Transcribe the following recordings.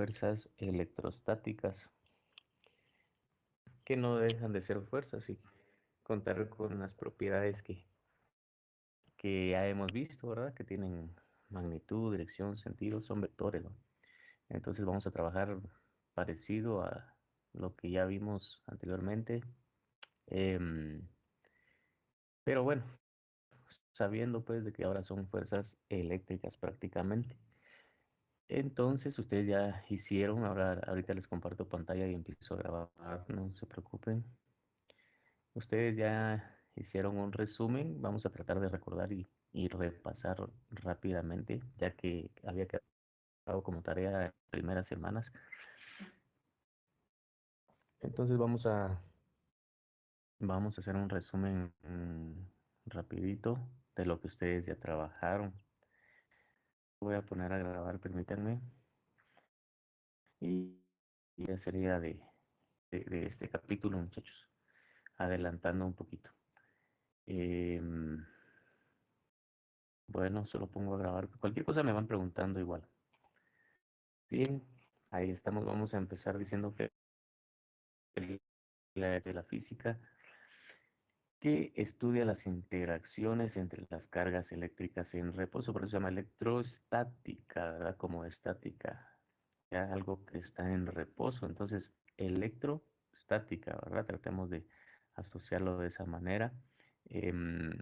fuerzas electrostáticas, que no dejan de ser fuerzas y contar con las propiedades que ya hemos visto, ¿verdad? Que tienen magnitud, dirección, sentido, son vectores, ¿no? Entonces vamos a trabajar parecido a lo que ya vimos anteriormente. Em, pero bueno, sabiendo pues de que ahora son fuerzas eléctricas prácticamente. Entonces ustedes ya hicieron, ahorita les comparto pantalla y empiezo a grabar, no se preocupen. Ustedes ya hicieron un resumen, vamos a tratar de recordar y repasar rápidamente, ya que había quedado como tarea en primeras semanas. Entonces vamos a hacer un resumen rapidito de lo que ustedes ya trabajaron. Voy a poner a grabar, permítanme, y ya sería de este capítulo, muchachos, adelantando un poquito. Em, bueno, solo pongo a grabar. Cualquier cosa me van preguntando igual. Bien, ahí estamos. Vamos a empezar diciendo que de la física que estudia las interacciones entre las cargas eléctricas en reposo, por eso se llama electrostática, ¿verdad? Como estática, ya algo que está en reposo. Entonces, electrostática, ¿verdad? Tratemos de asociarlo de esa manera. Em,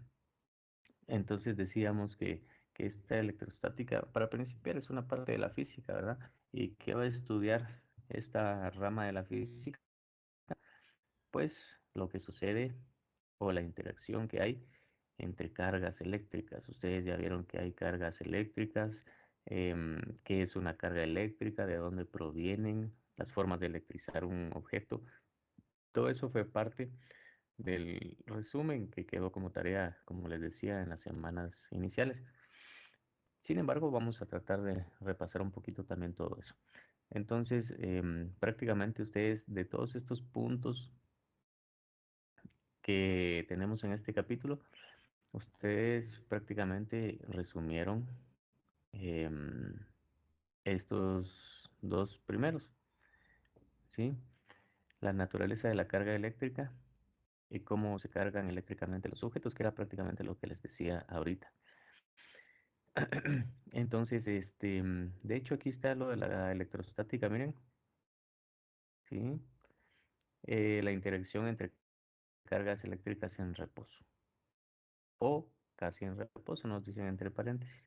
entonces decíamos que esta electrostática, para principiar, es una parte de la física, ¿verdad? ¿Y qué va a estudiar esta rama de la física? Pues lo que sucede o la interacción que hay entre cargas eléctricas. Ustedes ya vieron que hay cargas eléctricas, qué es una carga eléctrica, de dónde provienen, las formas de electrizar un objeto. Todo eso fue parte del resumen que quedó como tarea, como les decía, en las semanas iniciales. Sin embargo, vamos a tratar de repasar un poquito también todo eso. Entonces, prácticamente ustedes de todos estos puntos que tenemos en este capítulo, ustedes prácticamente resumieron em, estos dos primeros, ¿sí? La naturaleza de la carga eléctrica y cómo se cargan eléctricamente los objetos, que era prácticamente lo que les decía ahorita. Entonces, de hecho aquí está lo de la electrostática, miren, ¿sí? La interacción entre cargas eléctricas en reposo o casi en reposo, nos dicen entre paréntesis.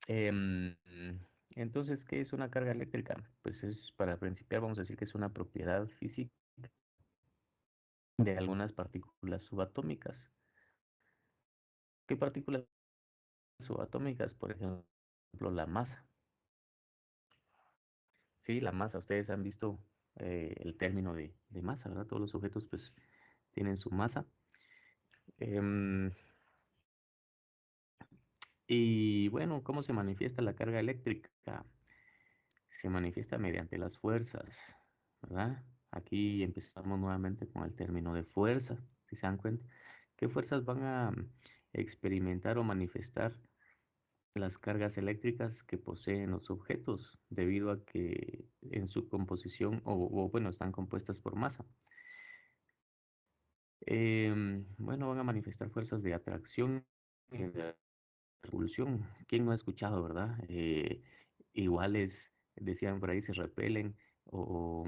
Em, entonces, ¿qué es una carga eléctrica? Pues es, para principiar, vamos a decir que es una propiedad física de algunas partículas subatómicas. ¿Qué partículas subatómicas? Por ejemplo, la masa. Sí, la masa. Ustedes han visto el término de masa, ¿verdad? Todos los objetos pues tienen su masa. Em, y bueno, ¿cómo se manifiesta la carga eléctrica? Se manifiesta mediante las fuerzas, ¿verdad? Aquí empezamos nuevamente con el término de fuerza, si se dan cuenta. ¿Qué fuerzas van a experimentar o manifestar las cargas eléctricas que poseen los objetos debido a que en su composición bueno, están compuestas por masa? Bueno, van a manifestar fuerzas de atracción y de repulsión. ¿Quién no ha escuchado, verdad? Iguales, decían por ahí, se repelen o,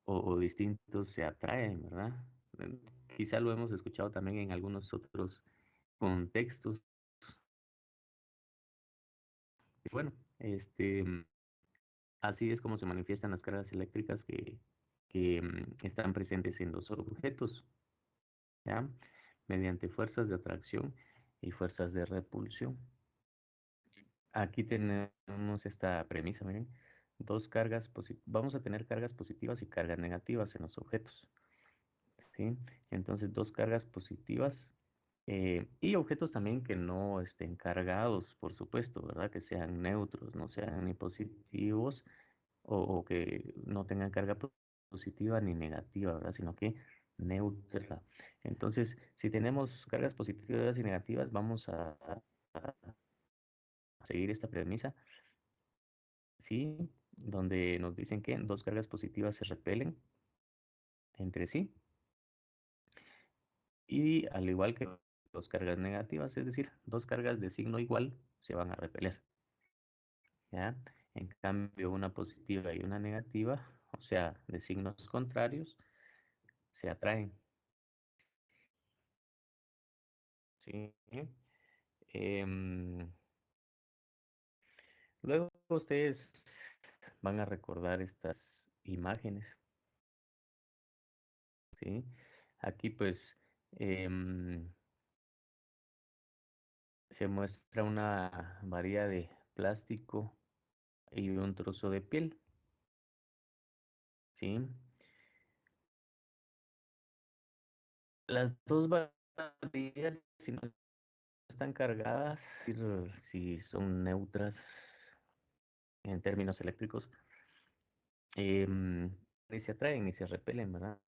o distintos se atraen, ¿verdad? Eh, Quizá lo hemos escuchado también en algunos otros contextos. Bueno, así es como se manifiestan las cargas eléctricas que están presentes en los objetos, ¿ya? Mediante fuerzas de atracción y fuerzas de repulsión. Aquí tenemos esta premisa, miren, vamos a tener cargas positivas y cargas negativas en los objetos, ¿sí? Entonces, dos cargas positivas y objetos también que no estén cargados, por supuesto, ¿verdad? Que sean neutros, no sean ni positivos o que no tengan carga positiva ni negativa, ¿verdad? Sino que neutra. Entonces, si tenemos cargas positivas y negativas, vamos a seguir esta premisa, ¿sí? donde nos dicen que dos cargas positivas se repelen entre sí y al igual que dos cargas negativas, es decir, dos cargas de signo igual se van a repeler, ¿ya? En cambio, una positiva y una negativa, o sea, de signos contrarios, se atraen, ¿sí? Em, Luego ustedes van a recordar estas imágenes, ¿sí? Aquí pues em, se muestra una varilla de plástico y un trozo de piel, ¿sí? Las dos varillas, si no están cargadas, si son neutras en términos eléctricos, ni se atraen ni se repelen, ¿verdad?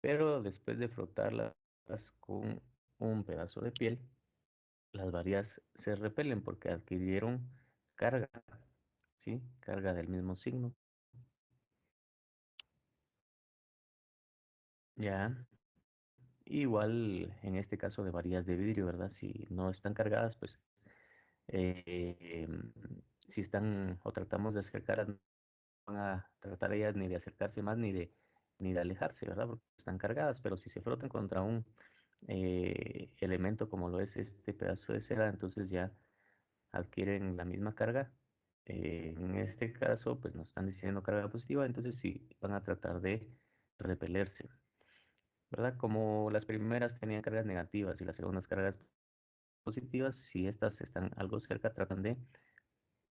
Pero después de frotarlas con un pedazo de piel, las varillas se repelen porque adquirieron carga, ¿sí? Carga del mismo signo. Ya, igual en este caso de varillas de vidrio, ¿verdad? Si no están cargadas, pues eh, si están o tratamos de acercarlas, no van a tratar ellas ni de acercarse más ni de alejarse, ¿verdad? Porque están cargadas, pero si se frotan contra un elemento como lo es este pedazo de cera, entonces ya adquieren la misma carga. En este caso, pues nos están diciendo carga positiva, entonces sí van a tratar de repelerse, ¿verdad? Como las primeras tenían cargas negativas y las segundas cargas positivas, si estas están algo cerca, tratan de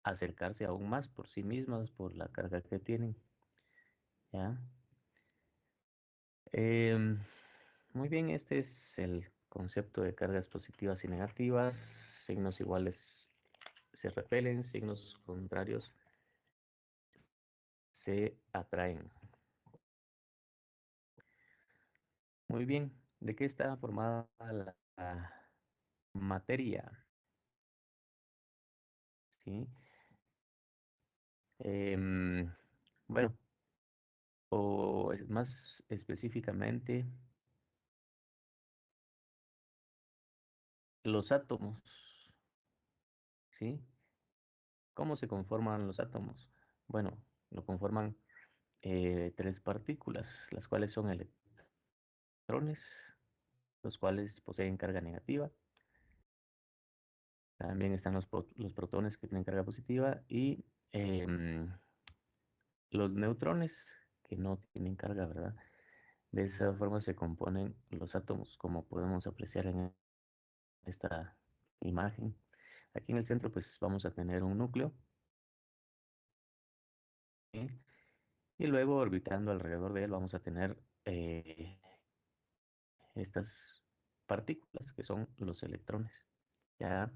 acercarse aún más por sí mismas, por la carga que tienen, ¿ya? Em, Muy bien, este es el concepto de cargas positivas y negativas. Signos iguales se repelen, signos contrarios se atraen. Muy bien, ¿de qué está formada la materia? ¿Sí? Em, bueno, más específicamente, los átomos, ¿sí? ¿Cómo se conforman los átomos? Bueno, lo conforman tres partículas, las cuales son electrones, los cuales poseen carga negativa. También están los protones que tienen carga positiva y em, los neutrones que no tienen carga, ¿verdad? De esa forma se componen los átomos, como podemos apreciar en esta imagen. Aquí en el centro pues vamos a tener un núcleo, ¿sí? Y luego orbitando alrededor de él vamos a tener estas partículas que son los electrones. ¿Ya?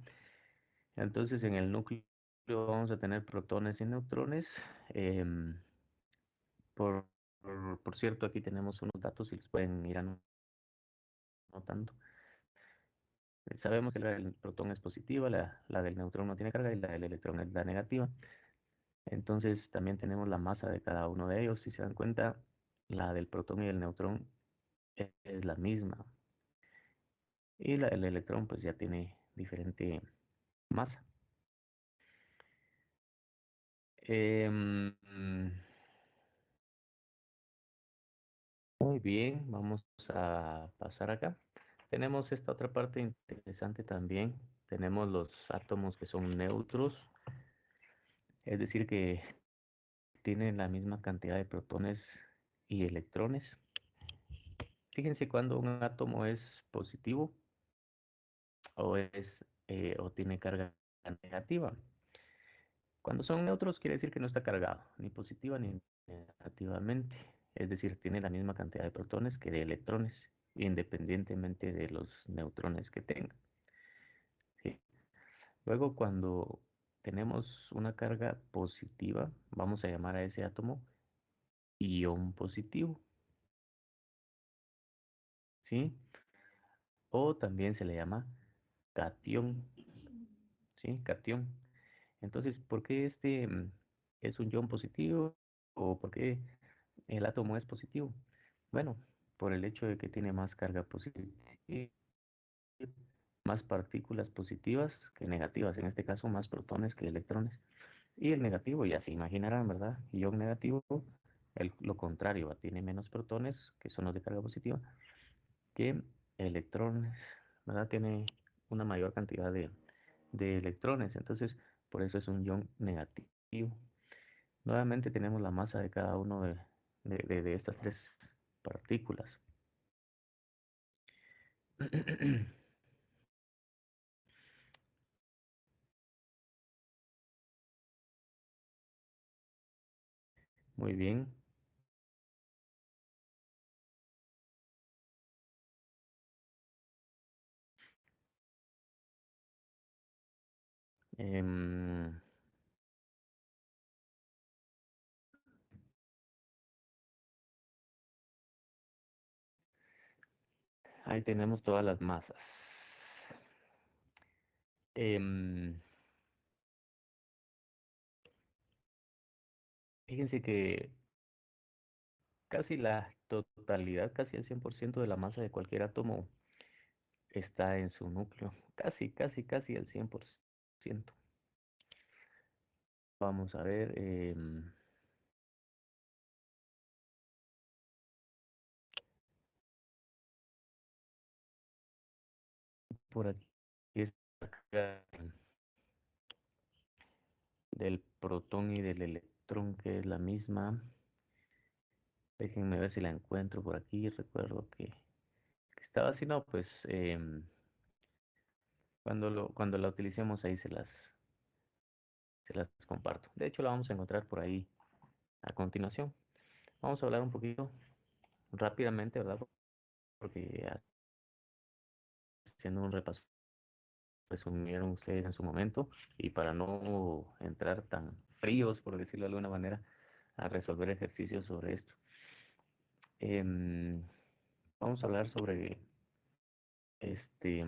Entonces en el núcleo vamos a tener protones y neutrones. em, por, por cierto, aquí tenemos unos datos y los pueden ir anotando. Sabemos que la del protón es positiva, la del neutrón no tiene carga y la del electrón es la negativa. Entonces también tenemos la masa de cada uno de ellos. Si se dan cuenta, la del protón y el neutrón es la misma. Y la del electrón pues ya tiene diferente masa. Em, Muy bien, vamos a pasar acá. Tenemos esta otra parte interesante también. Tenemos los átomos que son neutros, es decir, que tienen la misma cantidad de protones y electrones. Fíjense cuando un átomo es positivo o tiene carga negativa. Cuando son neutros quiere decir que no está cargado, ni positiva ni negativamente. Es decir, tiene la misma cantidad de protones que de electrones, independientemente de los neutrones que tenga. ¿Sí? Luego, cuando tenemos una carga positiva, vamos a llamar a ese átomo ion positivo, ¿sí? O también se le llama cation, ¿sí? Cation. Entonces, ¿por qué es un ion positivo o por qué el átomo es positivo? Bueno, por el hecho de que tiene más carga positiva, más partículas positivas que negativas, en este caso más protones que electrones. Y el negativo, ya se imaginarán, ¿verdad? Ion negativo, lo contrario, tiene menos protones, que son los de carga positiva, que electrones, ¿verdad? Tiene una mayor cantidad de electrones, entonces por eso es un ion negativo. Nuevamente tenemos la masa de cada uno de estas tres partículas. Muy bien. Em, Ahí tenemos todas las masas. Em, Fíjense que casi la totalidad, casi el 100% de la masa de cualquier átomo está en su núcleo. Casi, casi, casi el 100%. Vamos a ver. Por aquí está del protón y del electrón, que es la misma. Déjenme ver si la encuentro por aquí. Recuerdo que estaba así, no, pues cuando la utilicemos ahí se las comparto. De hecho, la vamos a encontrar por ahí a continuación. Vamos a hablar un poquito rápidamente, ¿verdad? Porque haciendo un repaso, resumieron ustedes en su momento y para no entrar tan fríos, por decirlo de alguna manera, a resolver ejercicios sobre esto. Em, Vamos a hablar sobre este,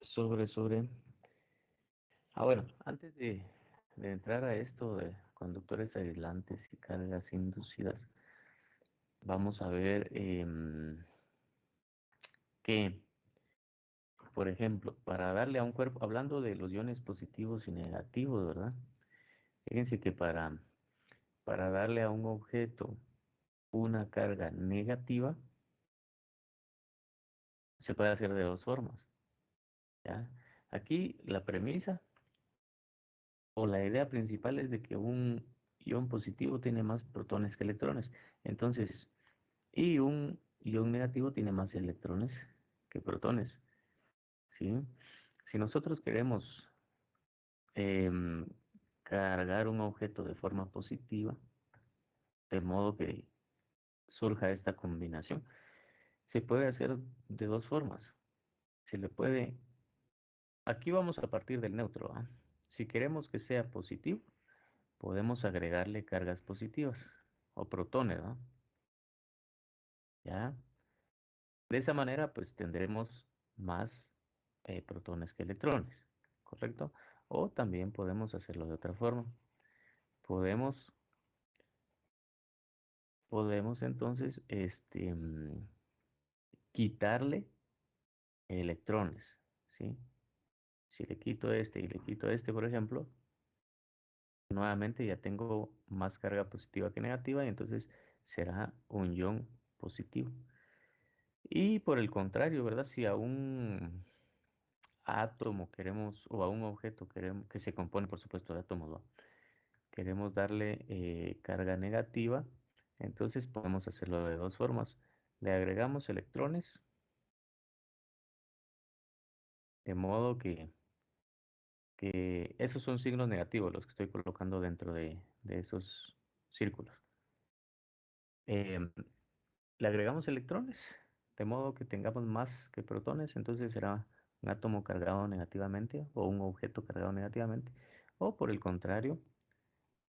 sobre. Bueno, antes de entrar a esto de conductores aislantes y cargas inducidas, vamos a ver que, por ejemplo, para darle a un cuerpo, hablando de los iones positivos y negativos, ¿verdad? Fíjense que para darle a un objeto una carga negativa, se puede hacer de dos formas, ¿ya? Aquí la premisa o la idea principal es de que un ion positivo tiene más protones que electrones. Entonces, y un ion negativo tiene más electrones que protones, ¿sí? Si nosotros queremos em, cargar un objeto de forma positiva, de modo que surja esta combinación, se puede hacer de dos formas. Se le puede, aquí vamos a partir del neutro, ¿ah? Si queremos que sea positivo, podemos agregarle cargas positivas o protones, ¿no? ¿Ya? De esa manera, pues tendremos más protones que electrones, ¿correcto? O también podemos hacerlo de otra forma. Podemos, podemos entonces quitarle electrones, ¿sí? Si le quito este y le quito este, por ejemplo, nuevamente ya tengo más carga positiva que negativa y entonces será un ion positivo. Y por el contrario, ¿verdad? Si a un átomo queremos, o a un objeto queremos, que se compone por supuesto de átomos, ¿va? Queremos darle carga negativa, entonces podemos hacerlo de dos formas. Le agregamos electrones, de modo que esos son signos negativos los que estoy colocando dentro de esos círculos. Em, Le agregamos electrones, de modo que tengamos más que protones, entonces será un átomo cargado negativamente o un objeto cargado negativamente. O por el contrario,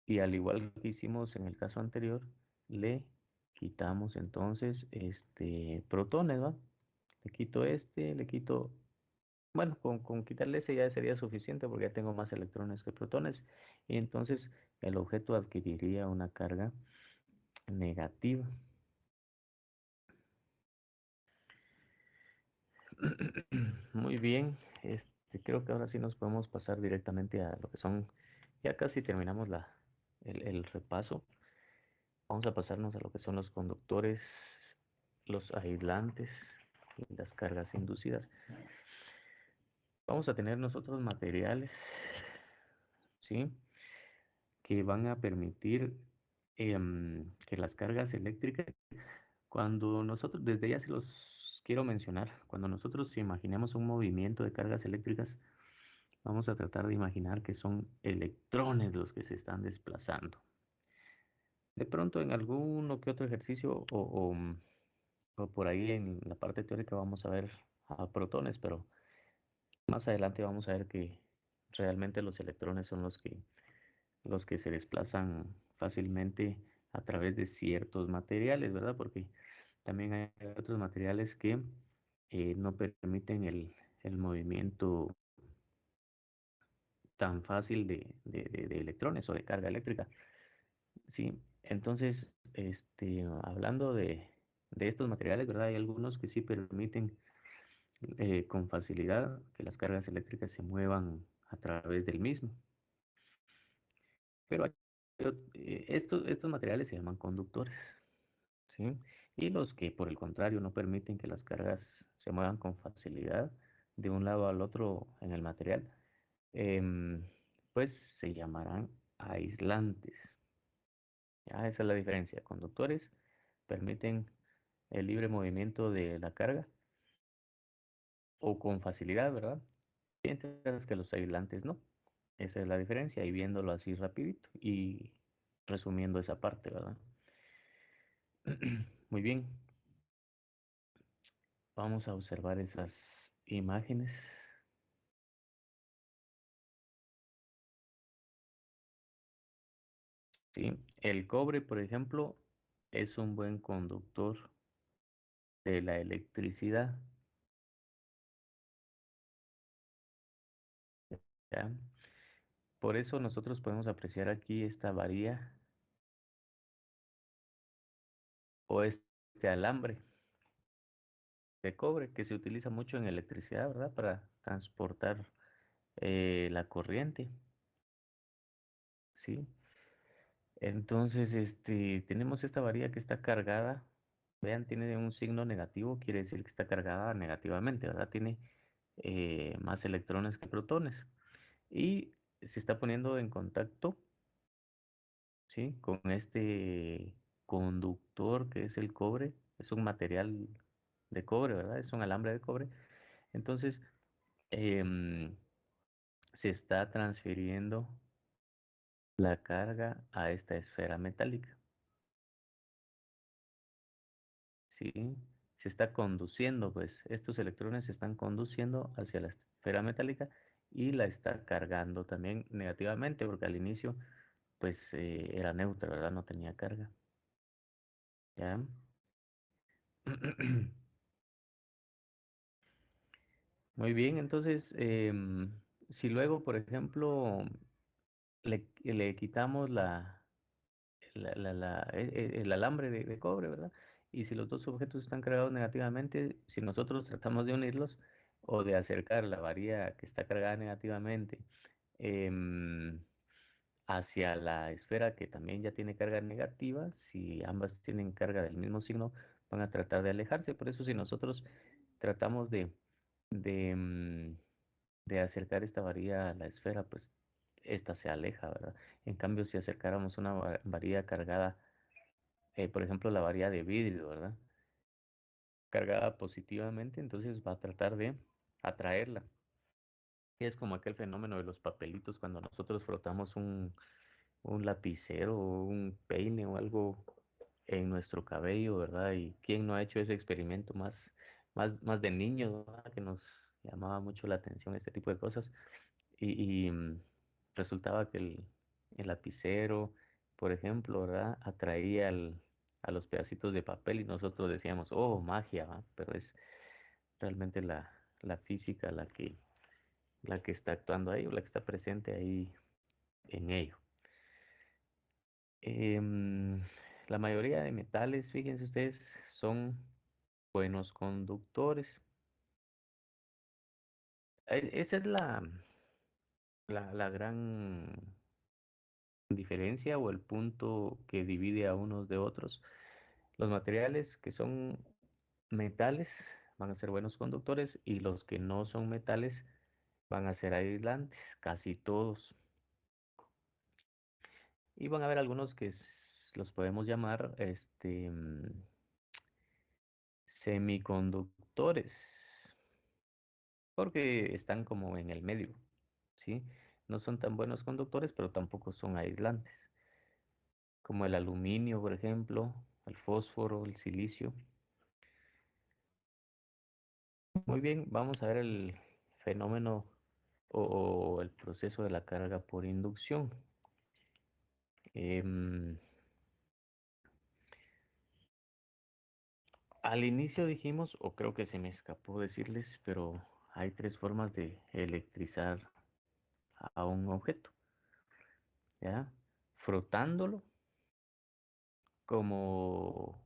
y al igual que hicimos en el caso anterior, le quitamos entonces protones, ¿va? Le quito este, le quito Bueno, con quitarle ese ya sería suficiente porque ya tengo más electrones que protones y entonces el objeto adquiriría una carga negativa. Muy bien, creo que ahora sí nos podemos pasar directamente a lo que son, ya casi terminamos el repaso. Vamos a pasarnos a lo que son los conductores, los aislantes y las cargas inducidas. Vamos a tener nosotros materiales, ¿sí? Que van a permitir que las cargas eléctricas, cuando nosotros, desde ya se los quiero mencionar, cuando nosotros imaginemos un movimiento de cargas eléctricas, vamos a tratar de imaginar que son electrones los que se están desplazando. De pronto en alguno que otro ejercicio o por ahí en la parte teórica vamos a ver a protones, pero más adelante vamos a ver que realmente los electrones son los que se desplazan fácilmente a través de ciertos materiales, ¿verdad? Porque también hay otros materiales que no permiten el movimiento tan fácil de electrones o de carga eléctrica, ¿sí? Entonces, hablando de estos materiales, ¿verdad? Hay algunos que sí permiten con facilidad que las cargas eléctricas se muevan a través del mismo. Pero estos materiales se llaman conductores, ¿sí? Y los que, por el contrario, no permiten que las cargas se muevan con facilidad de un lado al otro en el material, em, pues se llamarán aislantes. Ya, esa es la diferencia. Conductores permiten el libre movimiento de la carga o con facilidad, ¿verdad? Mientras que los aislantes no. Esa es la diferencia, y viéndolo así rapidito y resumiendo esa parte, ¿verdad? Muy bien, vamos a observar esas imágenes. ¿Sí? El cobre, por ejemplo, es un buen conductor de la electricidad, ¿ya? Por eso nosotros podemos apreciar aquí esta varilla o este alambre de cobre que se utiliza mucho en electricidad, ¿verdad? Para transportar la corriente, ¿sí? Entonces, tenemos esta varilla que está cargada. Vean, tiene un signo negativo, quiere decir que está cargada negativamente, ¿verdad? Tiene más electrones que protones. Y se está poniendo en contacto, ¿sí? Con este conductor que es el cobre. Es un material de cobre, ¿verdad? Es un alambre de cobre. Entonces, em, se está transfiriendo la carga a esta esfera metálica. ¿Sí? Se está conduciendo, pues estos electrones se están conduciendo hacia la esfera metálica y la está cargando también negativamente, porque al inicio pues era neutra, ¿verdad? No tenía carga. ¿Ya? Muy bien, entonces, si luego, por ejemplo, le quitamos el alambre de cobre, ¿verdad? Y si los dos objetos están cargados negativamente, si nosotros tratamos de unirlos o de acercar la varilla que está cargada negativamente em, hacia la esfera que también ya tiene carga negativa, si ambas tienen carga del mismo signo, van a tratar de alejarse. Por eso si nosotros tratamos de, mm, de acercar esta varilla a la esfera, pues esta se aleja, ¿verdad? En cambio, si acercáramos una varilla cargada, por ejemplo, la varilla de vidrio, ¿verdad? Cargada positivamente, entonces va a tratar de atraerla. Es como aquel fenómeno de los papelitos cuando nosotros frotamos un lapicero o un peine o algo en nuestro cabello, ¿verdad? Y quién no ha hecho ese experimento más de niño, ¿verdad? Que nos llamaba mucho la atención este tipo de cosas. Y resultaba que el lapicero, por ejemplo, ¿verdad? Atraía a los pedacitos de papel y nosotros decíamos, oh, magia, ¿va? Pero es realmente la física la que está actuando ahí o la que está presente ahí en ello. Em, la mayoría de metales, fíjense ustedes, son buenos conductores. Esa es la gran diferencia o el punto que divide a unos de otros. Los materiales que son metales van a ser buenos conductores y los que no son metales van a ser aislantes, casi todos. Y van a haber algunos que los podemos llamar semiconductores, porque están como en el medio, ¿sí? No son tan buenos conductores, pero tampoco son aislantes, como el aluminio, por ejemplo, el fósforo, el silicio. Muy bien, vamos a ver el fenómeno o el proceso de la carga por inducción. Em, Al inicio dijimos, o creo que se me escapó decirles, pero hay tres formas de electrizar a un objeto, ¿ya? Frotándolo, como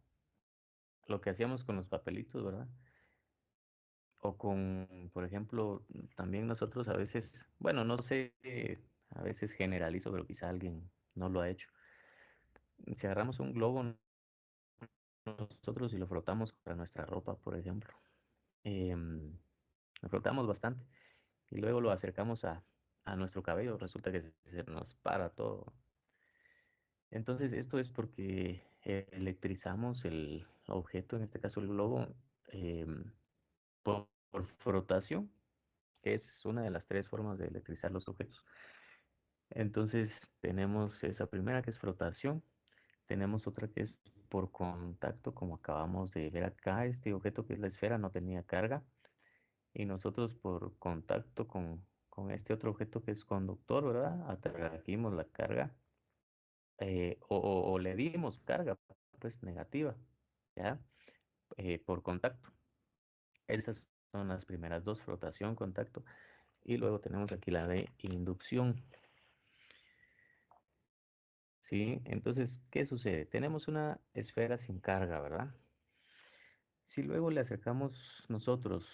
lo que hacíamos con los papelitos, ¿verdad? O con, por ejemplo, también nosotros a veces, bueno, no sé, a veces generalizo, pero quizá alguien no lo ha hecho. Si agarramos un globo nosotros y lo frotamos para nuestra ropa, por ejemplo, em, lo frotamos bastante y luego lo acercamos a nuestro cabello, resulta que se nos para todo. Entonces, esto es porque electrizamos el objeto, en este caso el globo, em, por frotación, que es una de las tres formas de electrizar los objetos. Entonces, tenemos esa primera que es frotación, tenemos otra que es por contacto, como acabamos de ver acá, este objeto que es la esfera no tenía carga y nosotros por contacto con este otro objeto que es conductor, ¿verdad? Atrajimos la carga o le dimos carga, pues negativa, ¿ya? Por contacto. Esas son las primeras dos, frotación, contacto. Y luego tenemos aquí la de inducción, ¿sí? Entonces, ¿qué sucede? Tenemos una esfera sin carga, ¿verdad? Si luego le acercamos nosotros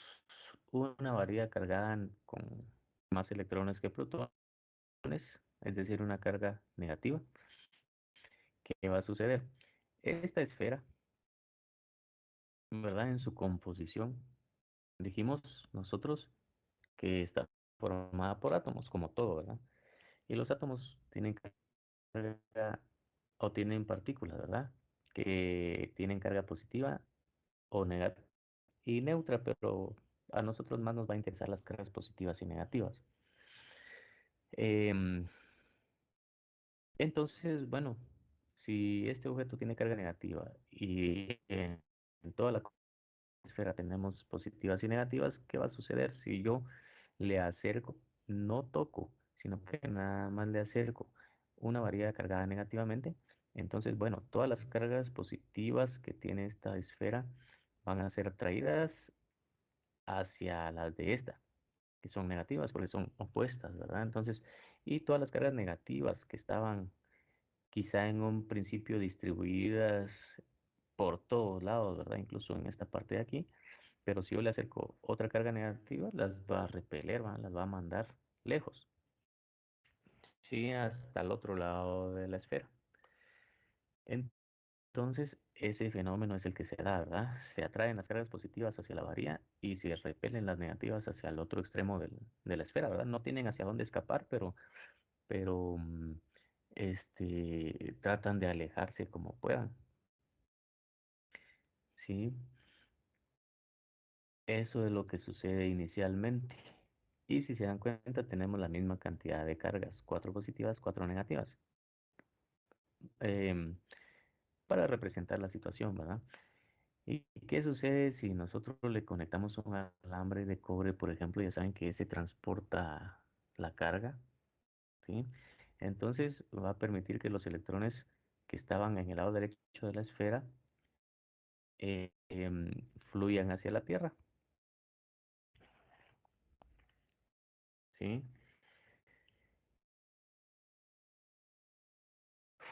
una varilla cargada con más electrones que protones, es decir, una carga negativa, ¿qué va a suceder? Esta esfera, ¿verdad? En su composición, dijimos nosotros que está formada por átomos, como todo, ¿verdad? Y los átomos tienen carga o tienen partículas, ¿verdad? Que tienen carga positiva o negativa y neutra, pero a nosotros más nos va a interesar las cargas positivas y negativas. Em, entonces, bueno, si este objeto tiene carga negativa y en toda la esfera tenemos positivas y negativas, ¿qué va a suceder si yo le acerco, no toco, sino que nada más le acerco una varilla cargada negativamente? Entonces, bueno, todas las cargas positivas que tiene esta esfera van a ser atraídas hacia las de esta, que son negativas porque son opuestas, ¿verdad? Entonces, y todas las cargas negativas que estaban quizá en un principio distribuidas por todos lados, ¿verdad? Incluso en esta parte de aquí, pero si yo le acerco otra carga negativa, las va a repeler, ¿va? Las va a mandar lejos, sí, hasta el otro lado de la esfera. Entonces, ese fenómeno es el que se da, ¿verdad? Se atraen las cargas positivas hacia la varilla y se repelen las negativas hacia el otro extremo de la esfera, ¿verdad? No tienen hacia dónde escapar, pero tratan de alejarse como puedan, ¿sí? Eso es lo que sucede inicialmente. Y si se dan cuenta, tenemos la misma cantidad de cargas, cuatro positivas, cuatro negativas, em, para representar la situación, ¿verdad? ¿Y qué sucede si nosotros le conectamos un alambre de cobre, por ejemplo? Ya saben que ese transporta la carga, ¿sí? Entonces va a permitir que los electrones que estaban en el lado derecho de la esfera fluyan hacia la Tierra, ¿sí?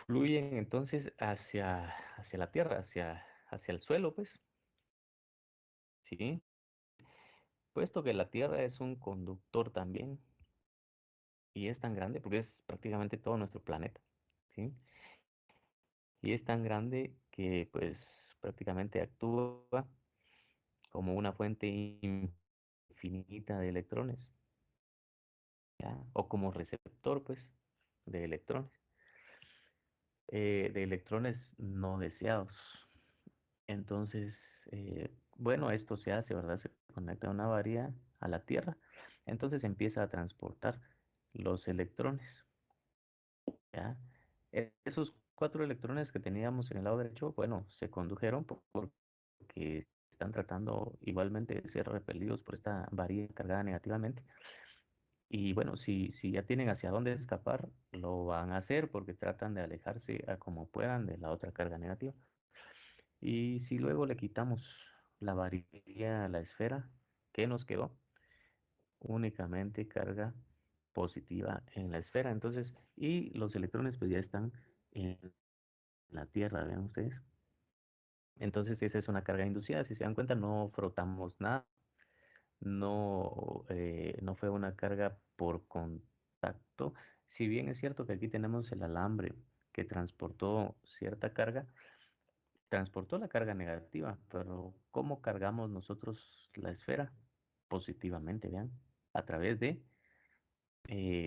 Fluyen entonces hacia la tierra, hacia el suelo, pues, ¿sí? Puesto que la tierra es un conductor también y es tan grande porque es prácticamente todo nuestro planeta, ¿sí? Y es tan grande que pues prácticamente actúa como una fuente infinita de electrones, ¿ya? O como receptor, pues, de electrones no deseados. Entonces, bueno, esto se hace, ¿verdad? Se conecta una varía a la Tierra, entonces empieza a transportar los electrones, ¿ya? Esos cuatro electrones que teníamos en el lado derecho, bueno, se condujeron porque están tratando igualmente de ser repelidos por esta varilla cargada negativamente. Y bueno, si ya tienen hacia dónde escapar, lo van a hacer porque tratan de alejarse a como puedan de la otra carga negativa. Y si luego le quitamos la varilla a la esfera, ¿qué nos quedó? Únicamente carga positiva en la esfera. Entonces, y los electrones pues ya están en la Tierra, vean ustedes. Entonces, esa es una carga inducida. Si se dan cuenta, no frotamos nada, no fue una carga por contacto. Si bien es cierto que aquí tenemos el alambre que transportó cierta carga, transportó la carga negativa, pero ¿cómo cargamos nosotros la esfera? Positivamente, vean, a través de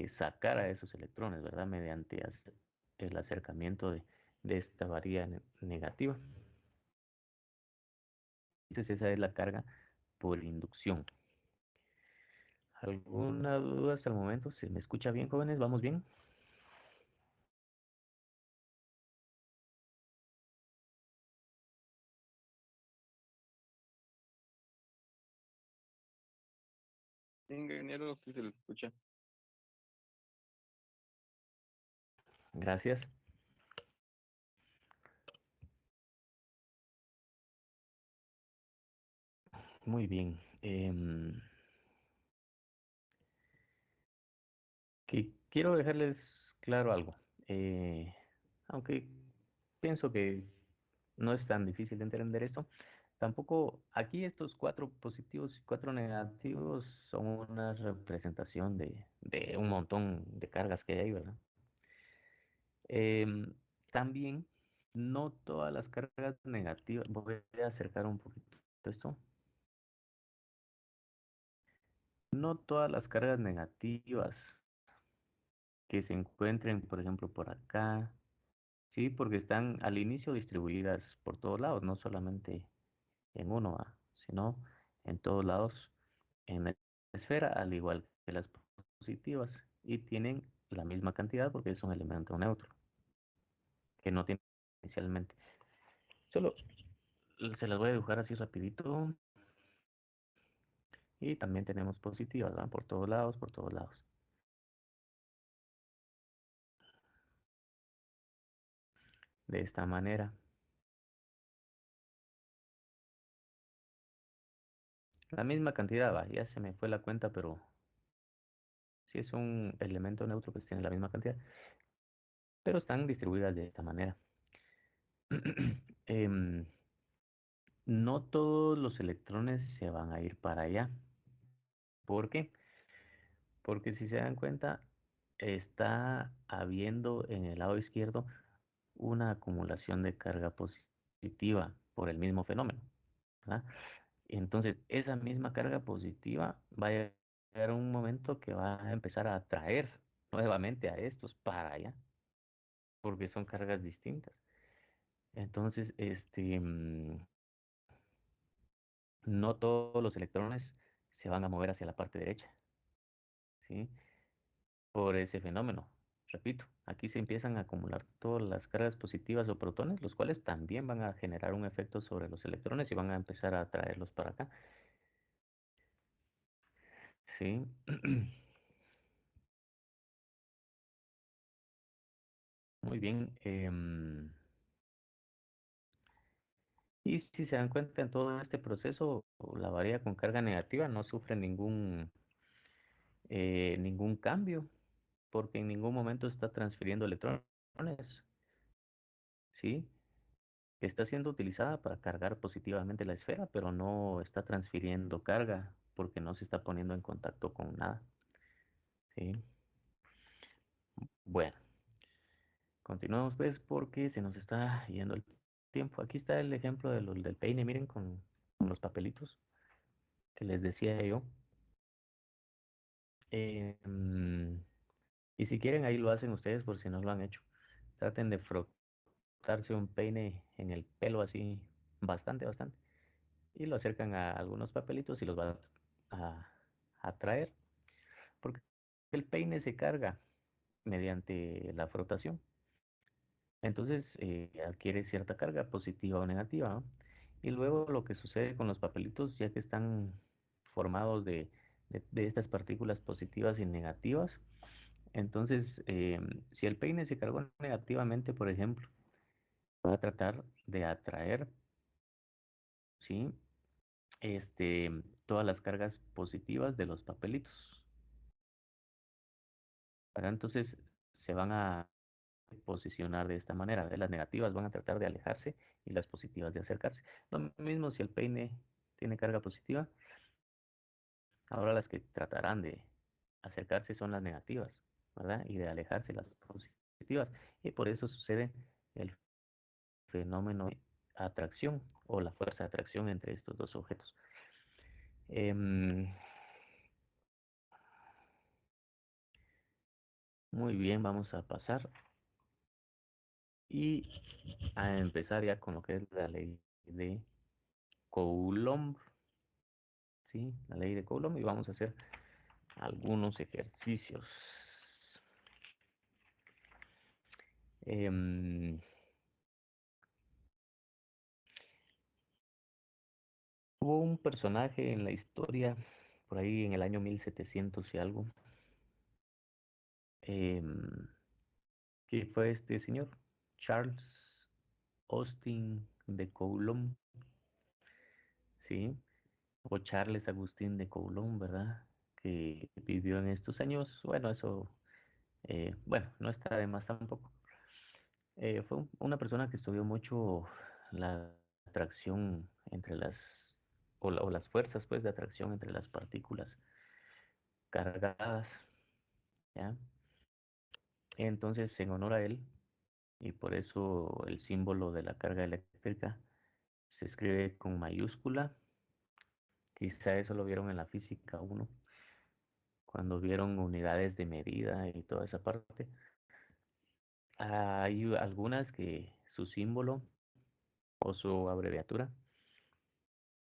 sacar a esos electrones, ¿verdad? Mediante el acercamiento de esta varilla negativa. Entonces esa es la carga por inducción. ¿Alguna duda hasta el momento? ¿Se me escucha bien, jóvenes? ¿Vamos bien? Ingeniero, sí se le escucha. Gracias. Muy bien. Que quiero dejarles claro algo. Eh, Aunque pienso que no es tan difícil de entender esto, tampoco aquí estos cuatro positivos y cuatro negativos son una representación de un montón de cargas que hay, ¿verdad? Em, También no todas las cargas negativas, voy a acercar un poquito esto, no todas las cargas negativas que se encuentren, por ejemplo, por acá, sí, porque están al inicio distribuidas por todos lados, no solamente en uno, sino en todos lados en la esfera, al igual que las positivas, y tienen la misma cantidad porque es un elemento neutro, que no tiene inicialmente. Solo se las voy a dibujar así rapidito, y también tenemos positivas, ¿verdad? Por todos lados, de esta manera. La misma cantidad, va, ya se me fue la cuenta, pero si es un elemento neutro, pues tiene la misma cantidad, pero están distribuidas de esta manera. Em, no todos los electrones se van a ir para allá. ¿Por qué? Porque si se dan cuenta, está habiendo en el lado izquierdo una acumulación de carga positiva por el mismo fenómeno, ¿verdad? Entonces, esa misma carga positiva va a llegar un momento que va a empezar a atraer nuevamente a estos para allá, porque son cargas distintas. Entonces, no todos los electrones se van a mover hacia la parte derecha, ¿sí? Por ese fenómeno. Repito, aquí se empiezan a acumular todas las cargas positivas o protones, los cuales también van a generar un efecto sobre los electrones y van a empezar a atraerlos para acá, ¿sí? Muy bien. Y si se dan cuenta en todo este proceso, la varilla con carga negativa no sufre ningún cambio, porque en ningún momento está transfiriendo electrones, ¿sí? Está siendo utilizada para cargar positivamente la esfera, pero no está transfiriendo carga porque no se está poniendo en contacto con nada, ¿sí? Bueno, continuamos pues porque se nos está yendo el tiempo. Aquí está el ejemplo del peine, miren con los papelitos que les decía yo. Eh, mm, y si quieren, ahí lo hacen ustedes por si no lo han hecho. Traten de frotarse un peine en el pelo así bastante, bastante. Y lo acercan a algunos papelitos y los van a, a traer. Porque el peine se carga mediante la frotación. Entonces adquiere cierta carga positiva o negativa, ¿no? Y luego lo que sucede con los papelitos, ya que están formados de estas partículas positivas y negativas, entonces si el peine se cargó negativamente, por ejemplo, va a tratar de atraer, ¿sí? Todas las cargas positivas de los papelitos, ¿verdad? Entonces se van a posicionar de esta manera, ¿verdad? Las negativas van a tratar de alejarse y las positivas de acercarse. Lo mismo si el peine tiene carga positiva, ahora las que tratarán de acercarse son las negativas, ¿verdad? Y de alejarse las positivas. Y por eso sucede el fenómeno de atracción o la fuerza de atracción entre estos dos objetos. Em, Muy bien, vamos a pasar y a empezar ya con lo que es la ley de Coulomb, ¿sí? La ley de Coulomb y vamos a hacer algunos ejercicios. Em, Hubo un personaje en la historia, por ahí en el año 1700 y algo, em, que fue este señor, Charles Austin de Coulomb, ¿sí? O Charles Agustín de Coulomb, ¿verdad? Que vivió en estos años. Bueno, eso, bueno, no está de más tampoco. Fue una persona que estudió mucho la atracción entre o las fuerzas, pues, de atracción entre las partículas cargadas, ¿ya? Entonces, en honor a él, y por eso el símbolo de la carga eléctrica se escribe con mayúscula. Quizá eso lo vieron en la física uno, cuando vieron unidades de medida y toda esa parte. Hay algunas que su símbolo o su abreviatura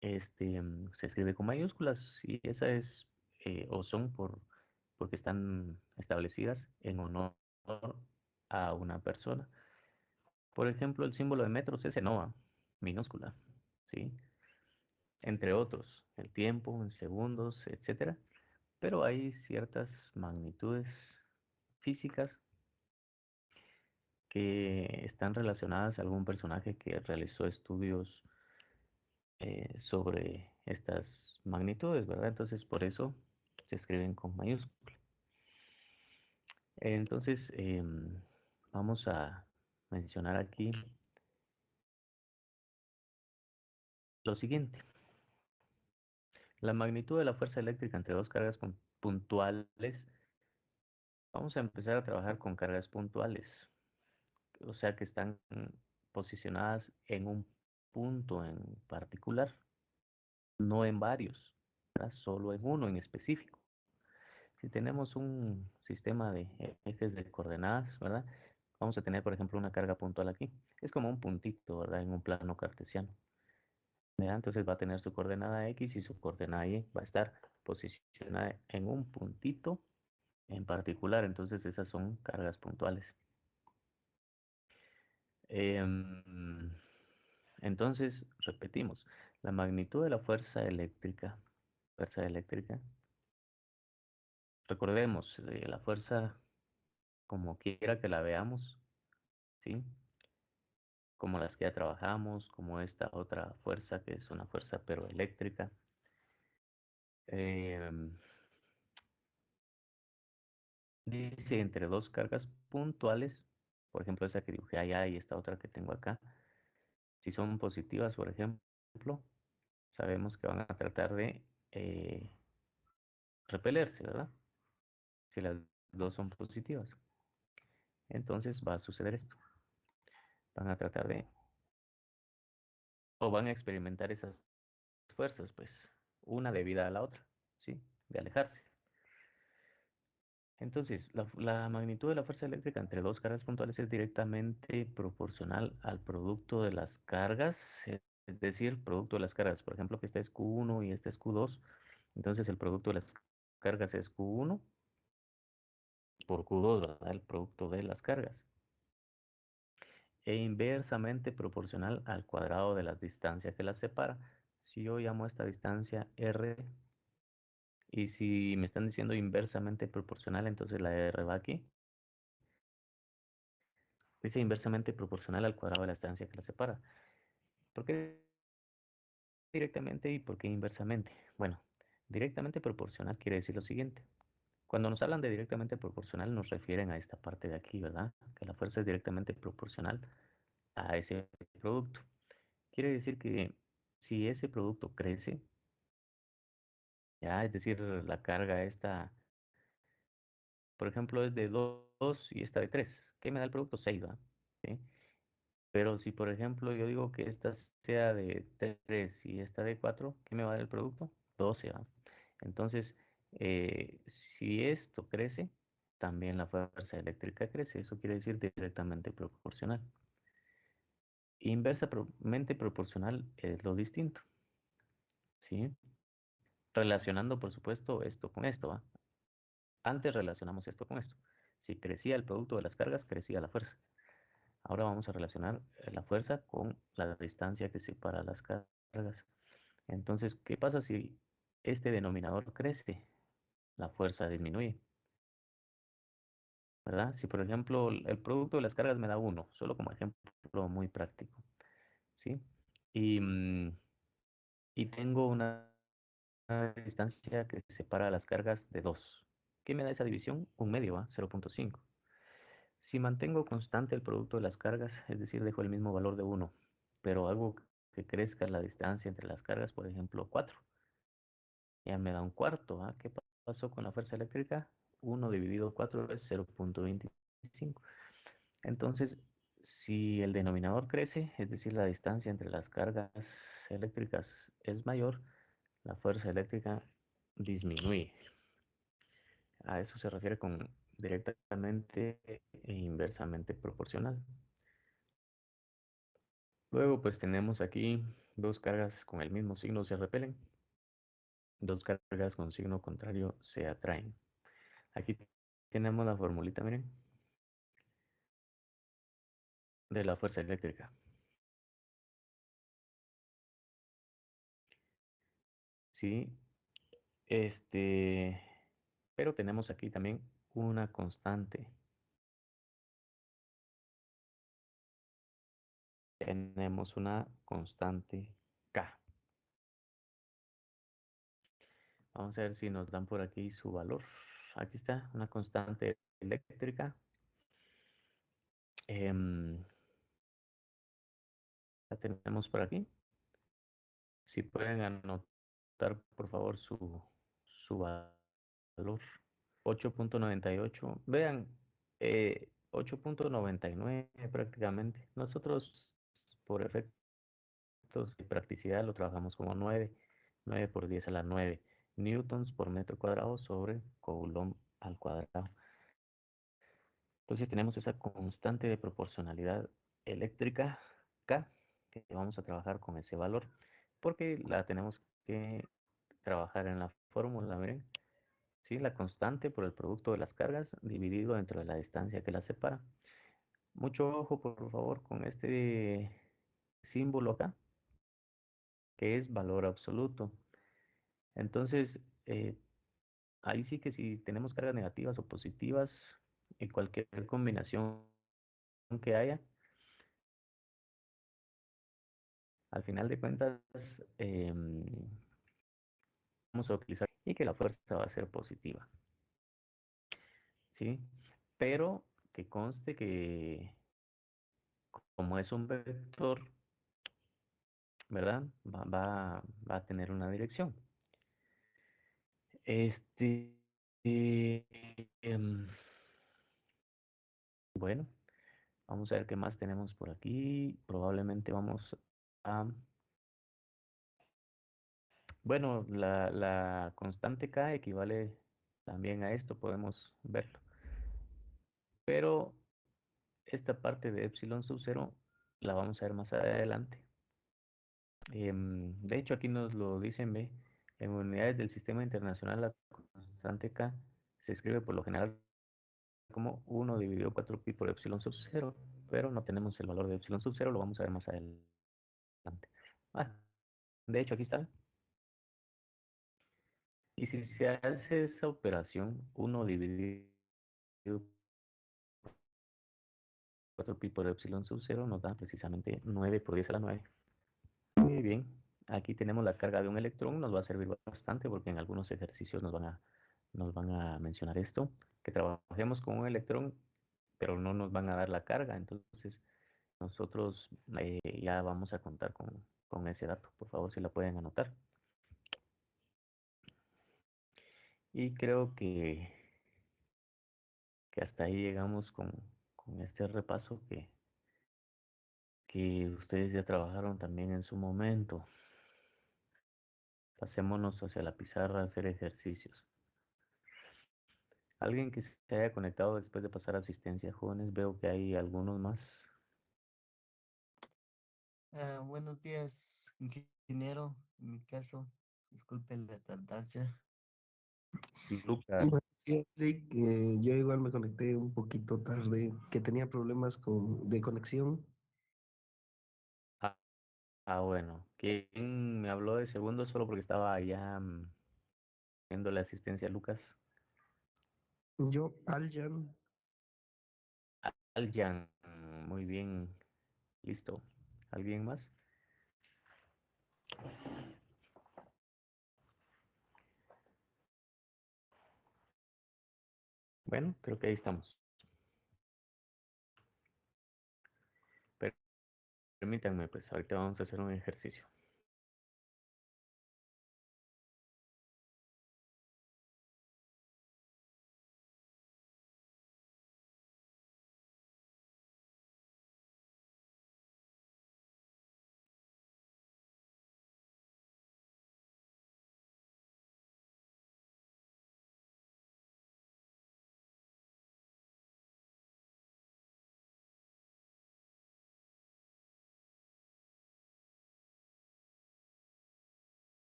se escribe con mayúsculas y esa es, o son porque están establecidas en honor a una persona. Por ejemplo, el símbolo de metros es ENOA, minúscula, ¿sí? Entre otros, el tiempo en segundos, etcétera. Pero hay ciertas magnitudes físicas que están relacionadas a algún personaje que realizó estudios sobre estas magnitudes, ¿verdad? Entonces, por eso se escriben con mayúscula. Entonces, vamos a mencionar aquí lo siguiente. La magnitud de la fuerza eléctrica entre dos cargas puntuales. Vamos a empezar a trabajar con cargas puntuales, o sea que están posicionadas en un punto en particular, no en varios, ¿verdad? Solo en uno en específico. Si tenemos un sistema de ejes de coordenadas, ¿verdad? Vamos a tener, por ejemplo, una carga puntual aquí. Es como un puntito, ¿verdad? En un plano cartesiano. ¿Verdad? Entonces va a tener su coordenada X y su coordenada Y va a estar posicionada en un puntito en particular. Entonces esas son cargas puntuales. Em, entonces, repetimos, la magnitud de la fuerza eléctrica, recordemos, la fuerza como quiera que la veamos, ¿sí? Como las que ya trabajamos, como esta otra fuerza que es una fuerza pero eléctrica. Em, Dice entre dos cargas puntuales, por ejemplo, esa que dibujé allá y esta otra que tengo acá, si son positivas, por ejemplo, sabemos que van a tratar de repelerse, ¿verdad? Si las dos son positivas. Entonces va a suceder esto. Van a tratar de, o van a experimentar esas fuerzas, pues, una debida a la otra, ¿sí? De alejarse. Entonces, la magnitud de la fuerza eléctrica entre dos cargas puntuales es directamente proporcional al producto de las cargas, es decir, producto de las cargas. Por ejemplo, que esta es Q1 y esta es Q2. Entonces, el producto de las cargas es Q1 por Q2, ¿verdad? El producto de las cargas. E inversamente proporcional al cuadrado de la distancia que las separa. Si yo llamo a esta distancia R, y si me están diciendo inversamente proporcional, entonces la R va aquí. Dice inversamente proporcional al cuadrado de la distancia que la separa. ¿Por qué directamente y por qué inversamente? Bueno, directamente proporcional quiere decir lo siguiente. Cuando nos hablan de directamente proporcional nos refieren a esta parte de aquí, ¿verdad? Que la fuerza es directamente proporcional a ese producto. Quiere decir que si ese producto crece, ya, es decir, la carga esta, por ejemplo, es de 2 y esta de 3, ¿qué me da el producto? 6, ¿va? ¿Sí? Pero si, por ejemplo, yo digo que esta sea de 3 y esta de 4, ¿qué me va a dar el producto? 12, ¿va? Entonces, si esto crece, también la fuerza eléctrica crece. Eso quiere decir directamente proporcional. Inversamente proporcional es lo distinto, ¿sí? Relacionando, por supuesto, esto con esto, ¿va? Antes relacionamos esto con esto. Si crecía el producto de las cargas, crecía la fuerza. Ahora vamos a relacionar la fuerza con la distancia que separa las cargas. Entonces, ¿qué pasa si este denominador crece? La fuerza disminuye, ¿verdad? Si, por ejemplo, el producto de las cargas me da 1, solo como ejemplo muy práctico, ¿sí? Y, y tengo una distancia que separa las cargas de 2. ¿Qué me da esa división? Un medio, ¿va? 0.5. Si mantengo constante el producto de las cargas, es decir, dejo el mismo valor de 1, pero hago que crezca la distancia entre las cargas, por ejemplo, 4, ya me da un cuarto. ¿Ah? ¿Qué pasó con la fuerza eléctrica? 1 dividido 4 es 0.25. Entonces, si el denominador crece, es decir, la distancia entre las cargas eléctricas es mayor, la fuerza eléctrica disminuye. A eso se refiere con directamente e inversamente proporcional. Luego, pues tenemos aquí dos cargas con el mismo signo se repelen, dos cargas con signo contrario se atraen. Aquí tenemos la formulita, miren, de la fuerza eléctrica. Sí, este, pero tenemos aquí también una constante. Tenemos una constante K. Vamos a ver si nos dan por aquí su valor. Aquí está, una constante eléctrica. Em, la tenemos por aquí. Si pueden anotar, por favor, su valor. 8.98. Vean, 8.99 prácticamente. Nosotros, por efectos de practicidad, lo trabajamos como 9. 9 por 10 a la 9 newtons por metro cuadrado sobre coulomb al cuadrado. Entonces tenemos esa constante de proporcionalidad eléctrica K, que vamos a trabajar con ese valor, porque la tenemos que trabajar en la fórmula, miren. ¿Sí? La constante por el producto de las cargas dividido dentro de la distancia que las separa. Mucho ojo, por favor, con este símbolo acá, que es valor absoluto. Entonces, ahí sí que si tenemos cargas negativas o positivas, en cualquier combinación que haya, al final de cuentas, vamos a utilizar y que la fuerza va a ser positiva. ¿sí? Pero que conste que como es un vector, ¿verdad? Va a tener una dirección. Este, eh, em, bueno, vamos a ver qué más tenemos por aquí. Probablemente vamos a... Bueno, la constante K equivale también a esto, podemos verlo. Pero esta parte de epsilon sub cero la vamos a ver más adelante. De hecho, aquí nos lo dicen, ve, en unidades del sistema internacional la constante K se escribe por lo general como 1 / 4 pi por epsilon sub cero, pero no tenemos el valor de epsilon sub cero, lo vamos a ver más adelante. Ah, de hecho, aquí está. Y si se hace esa operación, 1 / 4 pi por epsilon sub cero nos da precisamente 9 por 10 a la 9. Muy bien, aquí tenemos la carga de un electrón, nos va a servir bastante porque en algunos ejercicios nos van a mencionar esto, que trabajemos con un electrón, pero no nos van a dar la carga, entonces nosotros ya vamos a contar con ese dato, por favor si la pueden anotar. Y creo que hasta ahí llegamos con este repaso que ustedes ya trabajaron también en su momento. Pasémonos hacia la pizarra a hacer ejercicios. Alguien que se haya conectado después de pasar asistencia, jóvenes, veo que hay algunos más. Buenos días, ingeniero. En mi caso, disculpe la tardanza. Lucas, Buenos días, Rick. Yo igual me conecté un poquito tarde, que tenía problemas de conexión. ah, bueno, ¿quién me habló de segundos solo porque estaba allá viendo la asistencia a Lucas? Yo, Aljan, Aljan, muy bien, listo. ¿Alguien más? Bueno, creo que ahí estamos. Permítanme, pues ahorita vamos a hacer un ejercicio.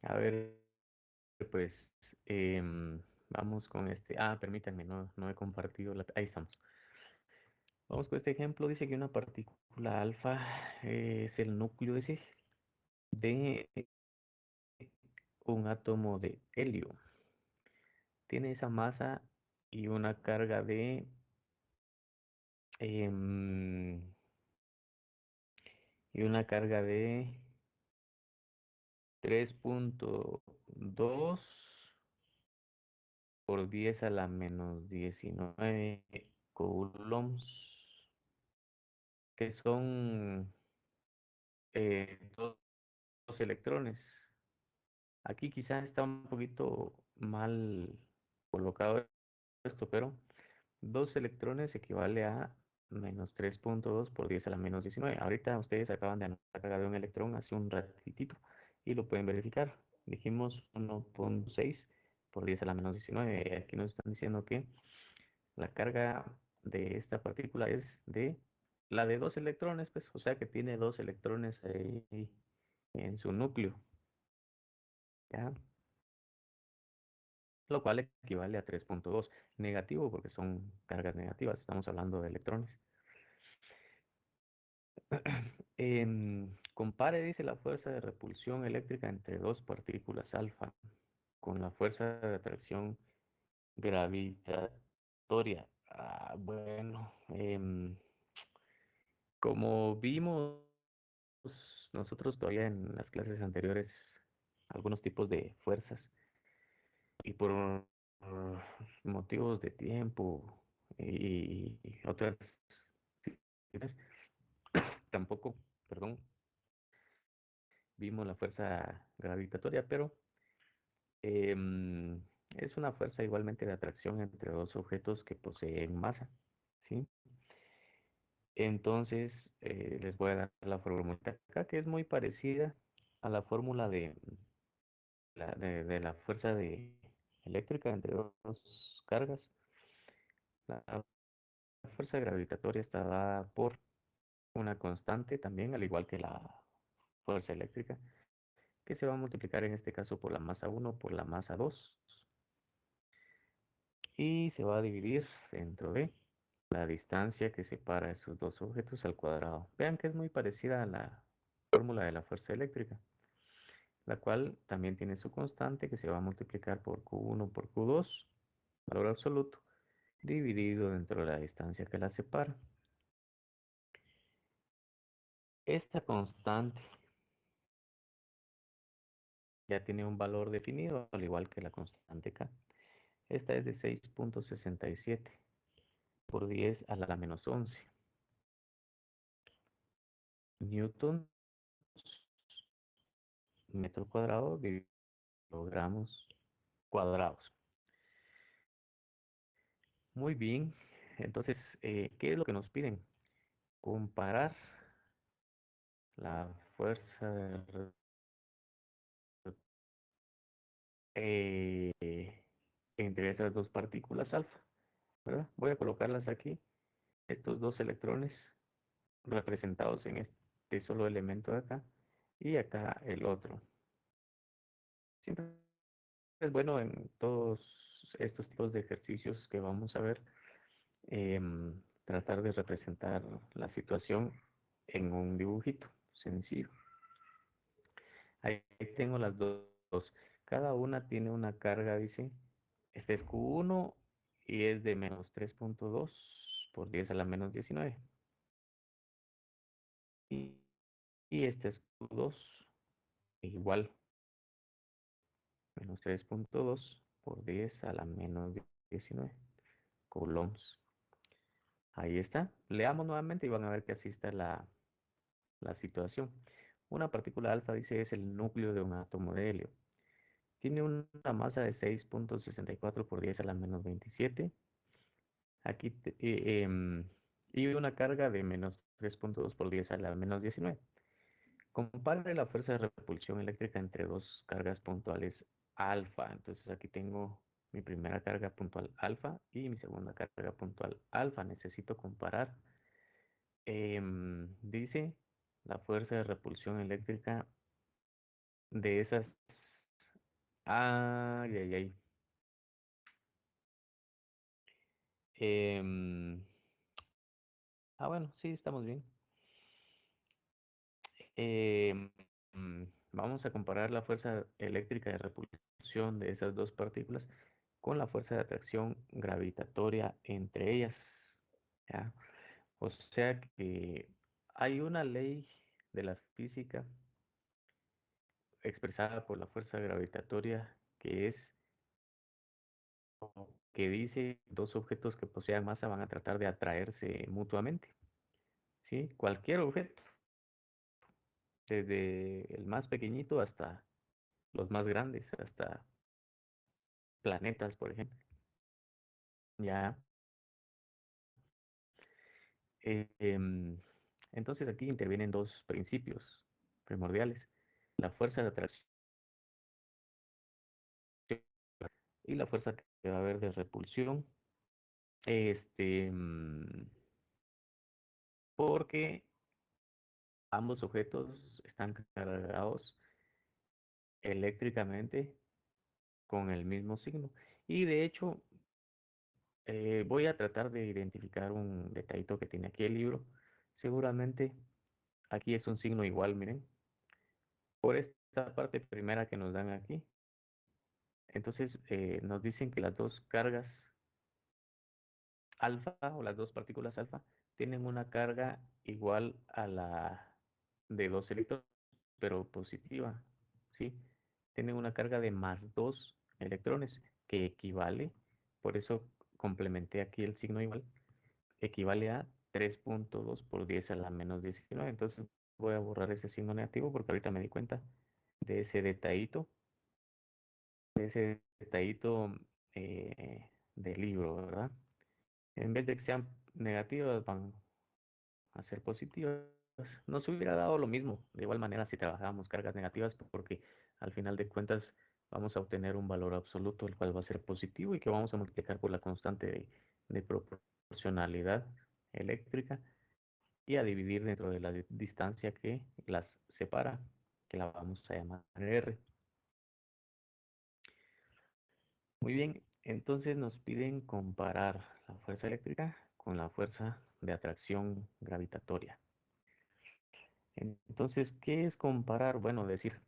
A ver, pues vamos con este. Ah, permítanme, no he compartido la. Ahí estamos. Vamos con este ejemplo. Dice que una partícula alfa es el núcleo, dice, de un átomo de helio. Tiene esa masa y una carga em, de 3,2 por 10 a la menos 19 coulombs, que son dos electrones. Aquí quizás está un poquito mal colocado esto, pero dos electrones equivale a menos 3,2 por 10 a la menos 19. Ahorita ustedes acaban de anotar la carga de un electrón hace un ratitito y lo pueden verificar. Dijimos 1,6 por 10 a la menos 19. Aquí nos están diciendo que la carga de esta partícula es de la de dos electrones, pues, o sea que tiene dos electrones ahí en su núcleo, ¿ya? Lo cual equivale a 3,2 negativo porque son cargas negativas, estamos hablando de electrones. Compare, dice, la fuerza de repulsión eléctrica entre dos partículas alfa con la fuerza de atracción gravitatoria. Bueno, Como vimos nosotros todavía en las clases anteriores, algunos tipos de fuerzas y por motivos de tiempo y otras situaciones, tampoco, perdón, vimos la fuerza gravitatoria, pero em, es una fuerza igualmente de atracción entre dos objetos que poseen masa, ¿sí? Entonces, les voy a dar la fórmula acá, que es muy parecida a la fórmula de la fuerza eléctrica entre dos cargas. La fuerza gravitatoria está dada por una constante también, al igual que la fuerza eléctrica, que se va a multiplicar en este caso por la masa uno por la masa 2 y se va a dividir dentro de la distancia que separa esos dos objetos al cuadrado. Vean que es muy parecida a la fórmula de la fuerza eléctrica, la cual también tiene su constante que se va a multiplicar por Q1 por Q2, valor absoluto, dividido dentro de la distancia que la separa. Esta constante ya tiene un valor definido, al igual que la constante K. Esta es de 6,67 por 10 a la menos 11 newtons metro cuadrado de kilogramos cuadrados. Muy bien, entonces, ¿qué es lo que nos piden? Comparar la fuerza eh, entre esas dos partículas alfa, ¿verdad? Voy a colocarlas aquí, estos dos electrones representados en este solo elemento de acá y acá el otro. Siempre es bueno en todos estos tipos de ejercicios que vamos a ver, tratar de representar la situación en un dibujito sencillo. Ahí tengo las dos. Cada una tiene una carga, dice. Este es Q1 y es de menos 3,2 por 10 a la menos 19. Y, y este es Q2, igual, menos 3,2 por 10 a la menos 19 coulombs. Ahí está. Leamos nuevamente y van a ver que así está la situación. Una partícula alfa, dice, es el núcleo de un átomo de helio. Tiene una masa de 6,64 por 10 a la menos 27. Aquí, y una carga de menos 3,2 por 10 a la menos 19. Compare la fuerza de repulsión eléctrica entre dos cargas puntuales alfa. Entonces aquí tengo mi primera carga puntual alfa y mi segunda carga puntual alfa. Necesito comparar. Dice la fuerza de repulsión eléctrica de esas. Ay, ay, ay. Em, bueno, sí, estamos bien. Em, Vamos a comparar la fuerza eléctrica de repulsión de esas dos partículas con la fuerza de atracción gravitatoria entre ellas. ¿Ya? O sea que hay una ley de la física expresada por la fuerza gravitatoria que dice dos objetos que posean masa van a tratar de atraerse mutuamente. ¿Sí? Cualquier objeto, desde el más pequeñito hasta los más grandes, hasta planetas, por ejemplo. Ya. Entonces aquí intervienen dos principios primordiales: la fuerza de atracción y la fuerza que va a haber de repulsión. Este, porque ambos objetos están cargados eléctricamente con el mismo signo. Y de hecho, voy a tratar de identificar un detallito que tiene aquí el libro. Seguramente aquí es un signo igual, miren, por esta parte primera que nos dan aquí. Entonces nos dicen que las dos cargas alfa o las dos partículas alfa tienen una carga igual a la de 2 electrones, pero positiva, ¿sí? Tienen una carga de más 2 electrones, que equivale, por eso complementé aquí el signo igual, equivale a 3.2 por 10 a la menos 19. Entonces voy a borrar ese signo negativo porque ahorita me di cuenta de ese detallito, del libro, ¿verdad? En vez de que sean negativas, van a ser positivas. Nos hubiera dado lo mismo, de igual manera, si trabajábamos cargas negativas, porque al final de cuentas vamos a obtener un valor absoluto, el cual va a ser positivo y que vamos a multiplicar por la constante de proporcionalidad eléctrica y a dividir dentro de la distancia que las separa, que la vamos a llamar R. Muy bien, entonces nos piden comparar la fuerza eléctrica con la fuerza de atracción gravitatoria. Entonces, ¿qué es comparar? Bueno, decir,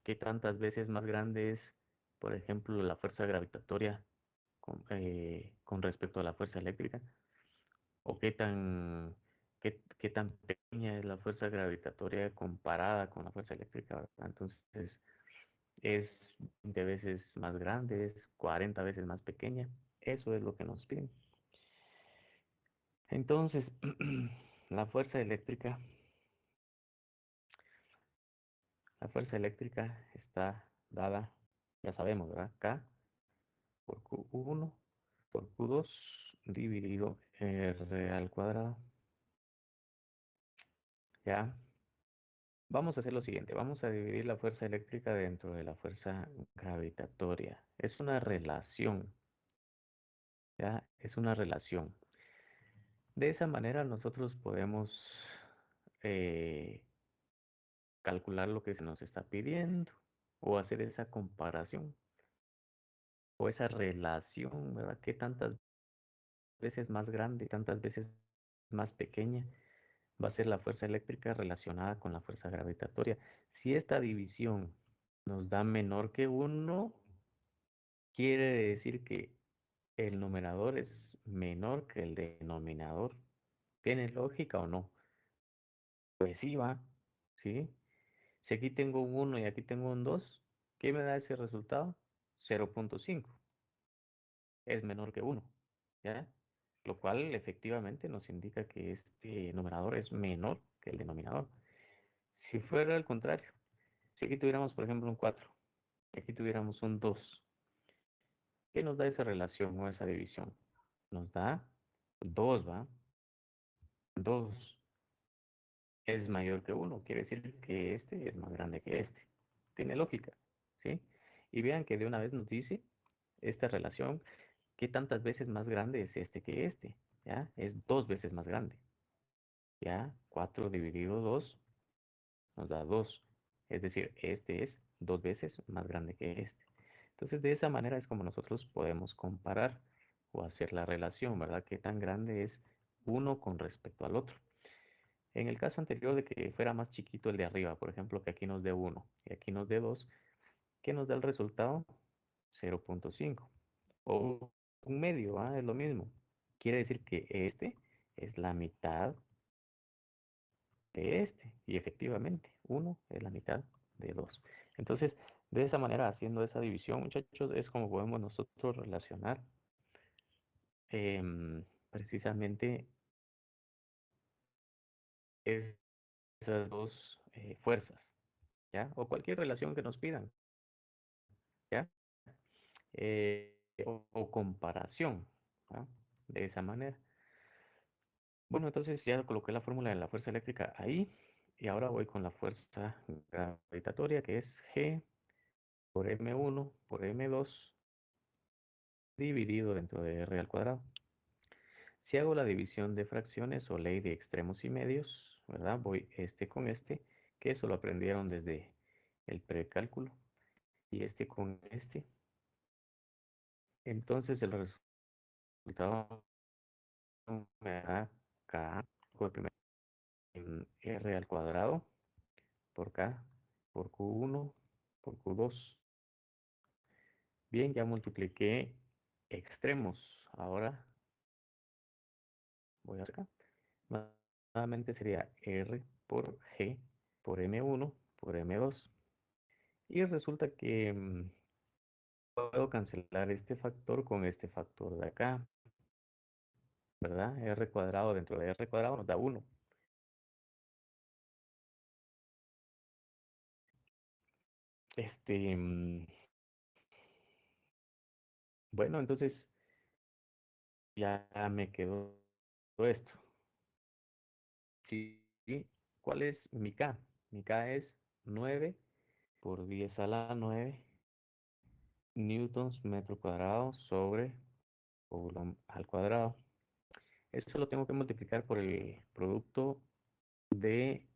¿qué tantas veces más grande es, por ejemplo, la fuerza gravitatoria con respecto a la fuerza eléctrica? ¿O qué tan pequeña es la fuerza gravitatoria comparada con la fuerza eléctrica, ¿verdad? Entonces, es 20 veces más grande, es 40 veces más pequeña. Eso es lo que nos piden. Entonces, la fuerza eléctrica, la fuerza eléctrica está dada, ya sabemos, ¿verdad? K por Q1 por Q2 dividido R al cuadrado. ¿Ya? Vamos a hacer lo siguiente, vamos a dividir la fuerza eléctrica dentro de la fuerza gravitatoria. Es una relación, ¿ya? Es una relación. De esa manera nosotros podemos eh, calcular lo que se nos está pidiendo o hacer esa comparación o esa relación, ¿verdad? ¿Qué tantas veces más grande, tantas veces más pequeña va a ser la fuerza eléctrica relacionada con la fuerza gravitatoria? Si esta división nos da menor que 1, quiere decir que el numerador es menor que el denominador. ¿Tiene lógica o no? Pues sí va, ¿sí? Si aquí tengo un 1 y aquí tengo un 2, ¿qué me da ese resultado? 0.5. Es menor que 1, ¿ya? Lo cual efectivamente nos indica que este numerador es menor que el denominador. Si fuera al contrario, si aquí tuviéramos, por ejemplo, un 4, y aquí tuviéramos un 2, ¿qué nos da esa relación o esa división? Nos da 2, ¿va? 2 es mayor que 1, quiere decir que este es más grande que este. Tiene lógica, ¿sí? Y vean que de una vez nos dice esta relación, ¿qué tantas veces más grande es este que este? ¿Ya? Es 2 veces más grande. ¿Ya? 4 dividido 2 nos da 2. Es decir, este es 2 veces más grande que este. Entonces, de esa manera es como nosotros podemos comparar o hacer la relación, ¿verdad? ¿Qué tan grande es uno con respecto al otro? En el caso anterior de que fuera más chiquito el de arriba, por ejemplo, que aquí nos dé 1 y aquí nos dé 2, ¿qué nos da el resultado? 0.5. O un medio, es lo mismo. Quiere decir que este es la mitad de este. Y efectivamente, 1 es la mitad de 2. Entonces, de esa manera, haciendo esa división, muchachos, es como podemos nosotros relacionar precisamente esas dos fuerzas, ¿ya? O cualquier relación que nos pidan, ¿ya? O comparación, ¿ah? De esa manera. Bueno, entonces ya coloqué la fórmula de la fuerza eléctrica ahí y ahora voy con la fuerza gravitatoria, que es G por M1 por M2 dividido dentro de R al cuadrado. Si hago la división de fracciones o ley de extremos y medios, ¿verdad? Voy este con este, que eso lo aprendieron desde el precálculo, y este con este. Entonces el resultado me da K por primero en R al cuadrado por K por Q1 por Q2. Bien, ya multipliqué extremos. Ahora voy a acá. Más aproximadamente sería R por G por M1 por M2. Y resulta que puedo cancelar este factor con este factor de acá, ¿verdad? R cuadrado dentro de R cuadrado nos da 1. Bueno, entonces ya me quedó esto. Sí, ¿cuál es mi K? Mi K es 9 por 10 a la 9 newtons metro cuadrado sobre coulomb al cuadrado. Esto lo tengo que multiplicar por el producto de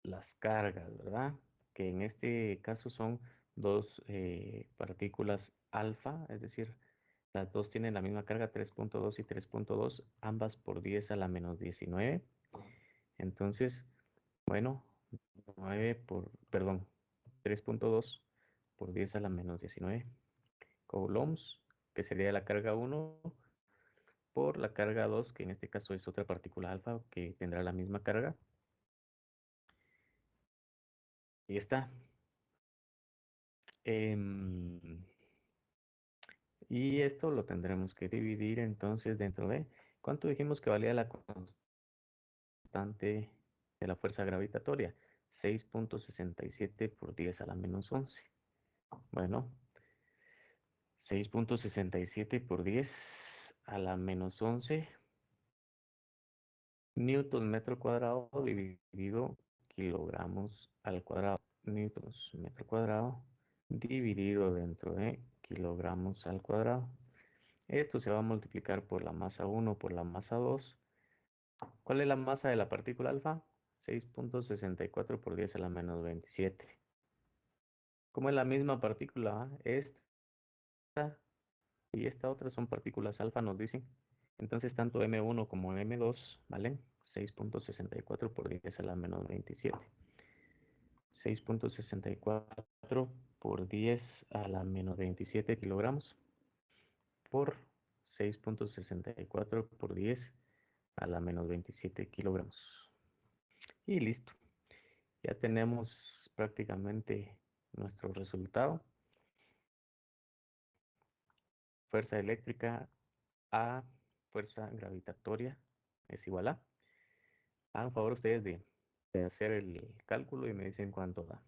las cargas, ¿verdad? Que en este caso son dos partículas alfa, es decir, las dos tienen la misma carga, 3.2 y 3.2, ambas por 10 a la menos 19. Entonces, bueno, 3.2 por 10 a la menos 19 coulombs, que sería la carga 1, por la carga 2, que en este caso es otra partícula alfa, que tendrá la misma carga. Y está. Y esto lo tendremos que dividir entonces dentro de... ¿Cuánto dijimos que valía la constante de la fuerza gravitatoria? 6.67 por 10 a la menos 11. Bueno, 6.67 por 10 a la menos 11 newton metro cuadrado dividido kilogramos al cuadrado. Newtons metro cuadrado dividido dentro de kilogramos al cuadrado. Esto se va a multiplicar por la masa 1 por la masa 2. ¿Cuál es la masa de la partícula alfa? 6.64 por 10 a la menos 27. Como es la misma partícula, esta y esta otra son partículas alfa, nos dicen. Entonces, tanto M1 como M2 valen 6.64 por 10 a la menos 27. 6.64 por 10 a la menos 27 kilogramos por 6.64 por 10 a la menos 27 kilogramos. Y listo. Ya tenemos prácticamente nuestro resultado. Fuerza eléctrica a fuerza gravitatoria es igual a. Hagan favor ustedes de hacer el cálculo y me dicen cuánto da.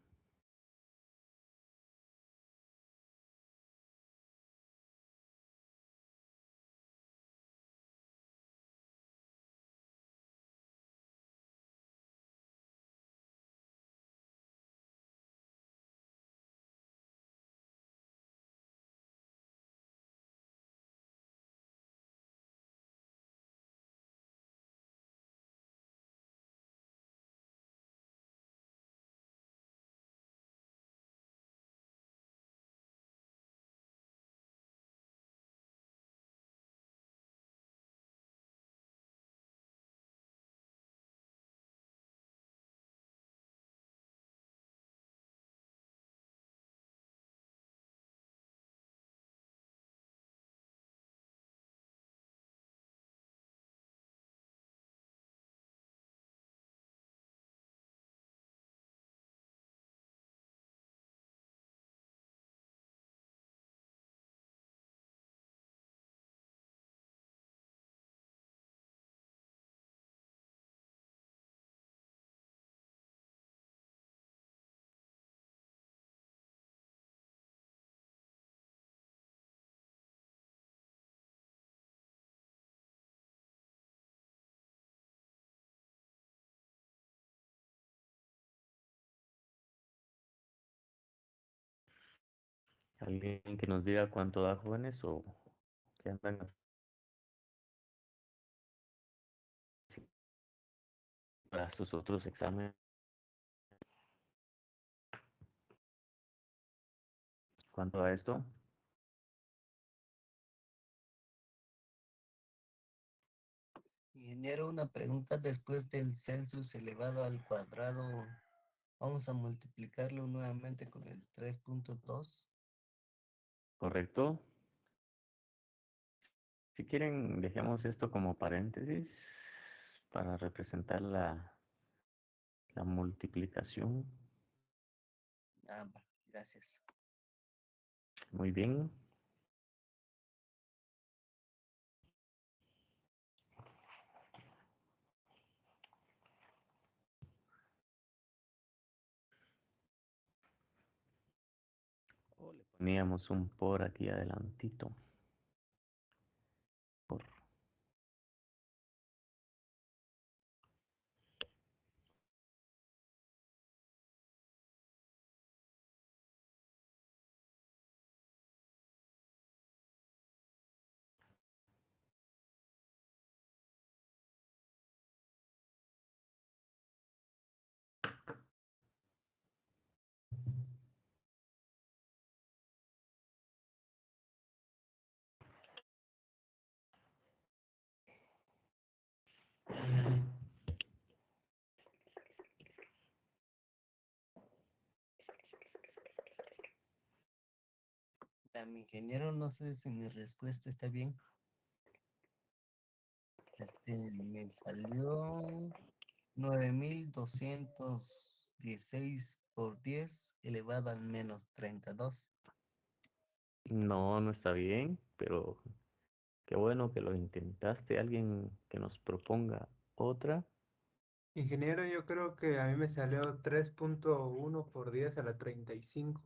Alguien que nos diga cuánto da, jóvenes, o que andan así para sus otros exámenes. ¿Cuánto da esto? Ingeniero, una pregunta después del Celsius elevado al cuadrado. Vamos a multiplicarlo nuevamente con el 3.2. ¿Correcto? Si quieren, dejemos esto como paréntesis para representar la multiplicación. Gracias. Muy bien. O le poníamos un por aquí adelantito. Por. Mi ingeniero, no sé si mi respuesta está bien. Me salió 9216 por 10 elevado al menos 32. No, no está bien, pero qué bueno que lo intentaste. Alguien que nos proponga otra. Ingeniero, yo creo que a mí me salió 3.1 por 10 a la 35.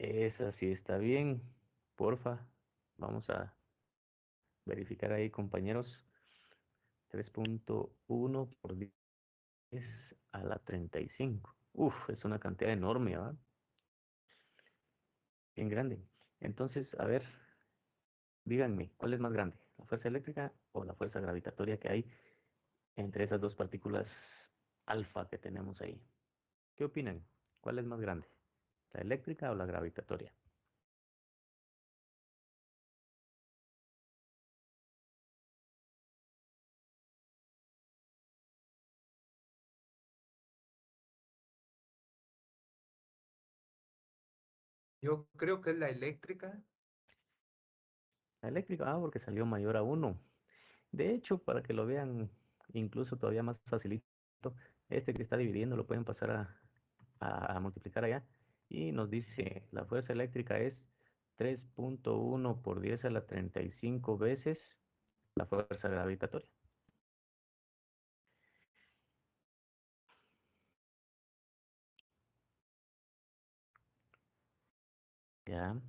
Esa sí está bien. Porfa, vamos a verificar ahí, compañeros. 3.1 por 10 a la 35. Uf, es una cantidad enorme, ¿verdad? Bien grande. Entonces, a ver, díganme, ¿cuál es más grande? ¿La fuerza eléctrica o la fuerza gravitatoria que hay entre esas dos partículas alfa que tenemos ahí? ¿Qué opinan? ¿Cuál es más grande? ¿La eléctrica o la gravitatoria? Yo creo que es la eléctrica. La eléctrica, porque salió mayor a 1. De hecho, para que lo vean incluso todavía más facilito, este que está dividiendo lo pueden pasar a multiplicar allá. Y nos dice, la fuerza eléctrica es 3.1 por 10 a la 35 veces la fuerza gravitatoria. ¿Ya?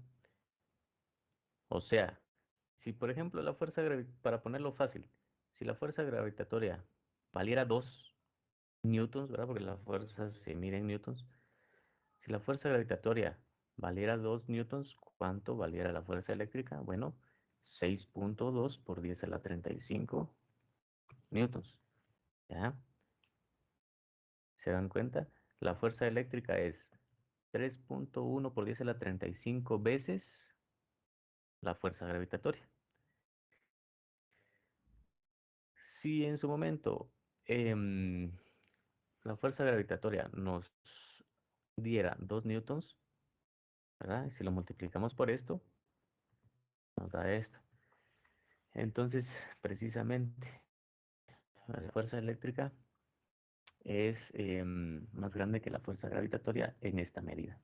O sea, si por ejemplo la fuerza, para ponerlo fácil, si la fuerza gravitatoria valiera 2 newtons, ¿verdad? Porque la fuerza se mide en newtons. Si la fuerza gravitatoria valiera 2 newtons, ¿cuánto valiera la fuerza eléctrica? Bueno, 6.2 por 10 a la 35 newtons. ¿Ya? ¿Se dan cuenta? La fuerza eléctrica es 3.1 por 10 a la 35 veces la fuerza gravitatoria. Si en su momento la fuerza gravitatoria nos diera 2 newtons, ¿verdad? Y si lo multiplicamos por esto, nos da esto. Entonces, precisamente, la fuerza eléctrica es más grande que la fuerza gravitatoria en esta medida.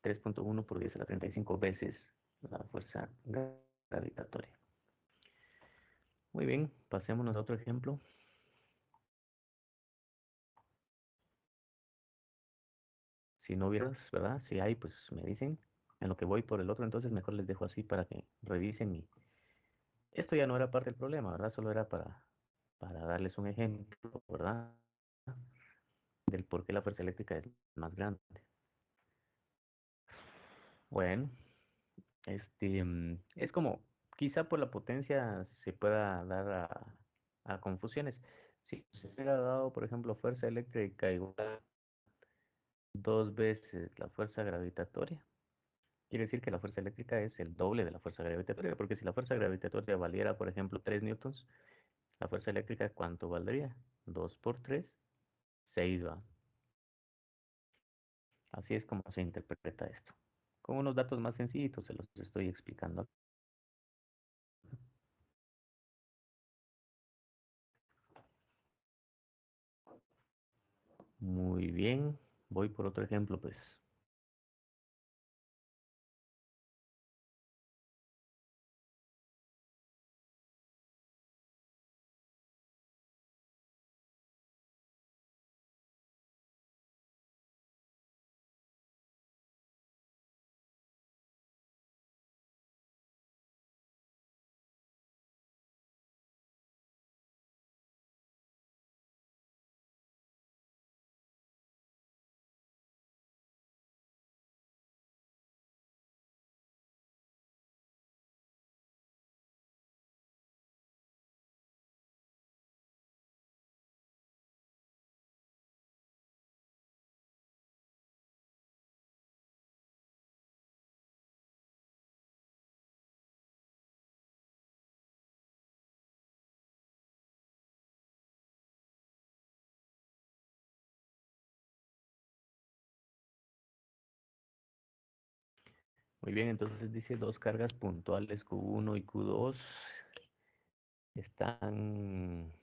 3.1 por 10 a la 35 veces la fuerza gravitatoria. Muy bien, pasémonos a otro ejemplo. Si no hubieras, ¿verdad? Si hay, pues me dicen. En lo que voy por el otro, entonces mejor les dejo así para que revisen. Esto ya no era parte del problema, ¿verdad? Solo era para darles un ejemplo, ¿verdad? Del por qué la fuerza eléctrica es más grande. Bueno, es como, quizá por la potencia se pueda dar a confusiones. Si se hubiera dado, por ejemplo, fuerza eléctrica igual a 2 veces la fuerza gravitatoria, quiere decir que la fuerza eléctrica es el doble de la fuerza gravitatoria, porque si la fuerza gravitatoria valiera, por ejemplo, 3 newtons, la fuerza eléctrica, ¿cuánto valdría? 2 por 3, 6 va. Así es como se interpreta esto. Con unos datos más sencillitos se los estoy explicando. Muy bien. Voy por otro ejemplo, pues. Muy bien, entonces dice dos cargas puntuales Q1 y Q2 están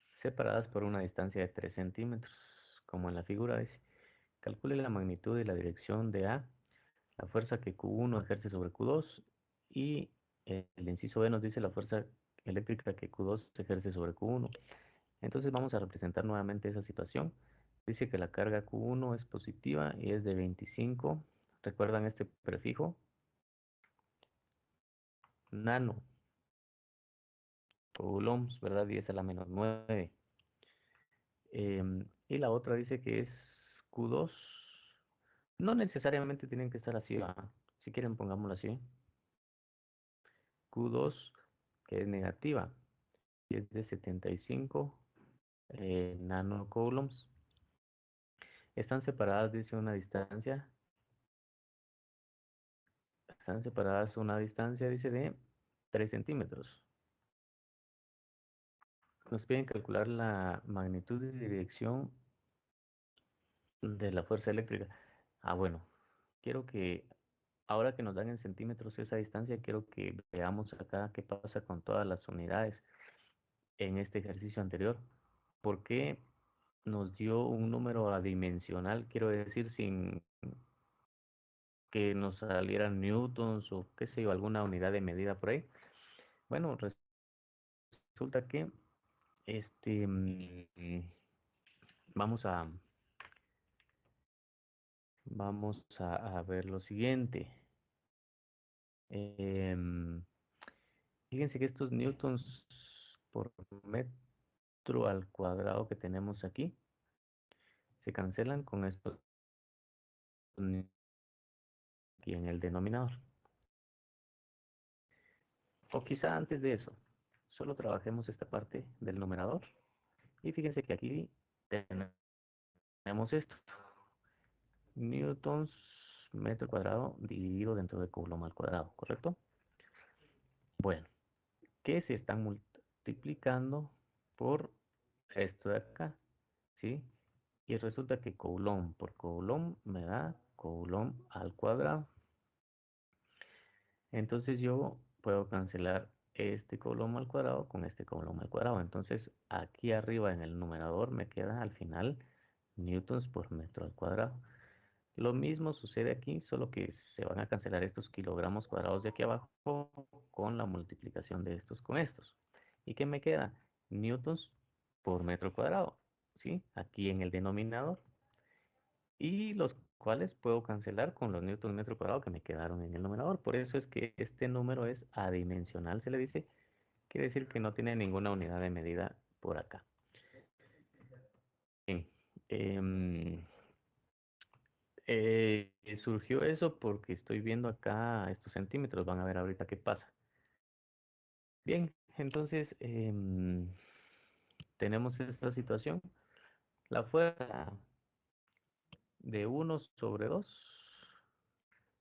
separadas por una distancia de 3 centímetros, como en la figura dice. Calcule la magnitud y la dirección de A, la fuerza que Q1 ejerce sobre Q2 y el inciso B nos dice la fuerza eléctrica que Q2 ejerce sobre Q1. Entonces vamos a representar nuevamente esa situación. Dice que la carga Q1 es positiva y es de 25. ¿Recuerdan este prefijo? Nano coulombs, ¿verdad? 10 a la menos 9. Y la otra dice que es Q2. No necesariamente tienen que estar así, ¿va? Si quieren pongámoslo así. Q2, que es negativa, y es de 75 nanocoulombs. Están separadas, dice una distancia. Están separadas una distancia, dice, de 3 centímetros. Nos piden calcular la magnitud y dirección de la fuerza eléctrica. Ah, bueno, quiero que, ahora que nos dan en centímetros esa distancia, quiero que veamos acá qué pasa con todas las unidades en este ejercicio anterior. ¿Por qué nos dio un número adimensional? Quiero decir, sin que nos salieran newtons o qué sé yo, alguna unidad de medida por ahí. Bueno, resulta que este, vamos a ver lo siguiente. Em, Fíjense que estos newtons por metro al cuadrado que tenemos aquí se cancelan con estos aquí en el denominador. O quizá antes de eso, solo trabajemos esta parte del numerador. Y fíjense que aquí tenemos esto. Newtons metro cuadrado dividido dentro de coulomb al cuadrado, ¿correcto? Bueno, que se están multiplicando por esto de acá, ¿sí? Y resulta que coulomb por coulomb me da coulomb al cuadrado. Entonces yo puedo cancelar este coulomb al cuadrado con este coulomb al cuadrado. Entonces aquí arriba en el numerador me queda al final newtons por metro al cuadrado. Lo mismo sucede aquí, solo que se van a cancelar estos kilogramos cuadrados de aquí abajo con la multiplicación de estos con estos. ¿Y qué me queda? Newtons por metro cuadrado, ¿sí? Aquí en el denominador. Y los cuales puedo cancelar con los newtons metro cuadrado que me quedaron en el numerador. Por eso es que este número es adimensional, se le dice. Quiere decir que no tiene ninguna unidad de medida por acá. Bien. Surgió eso porque estoy viendo acá estos centímetros. Van a ver ahorita qué pasa. Bien, entonces tenemos esta situación. La fuerza de 1/2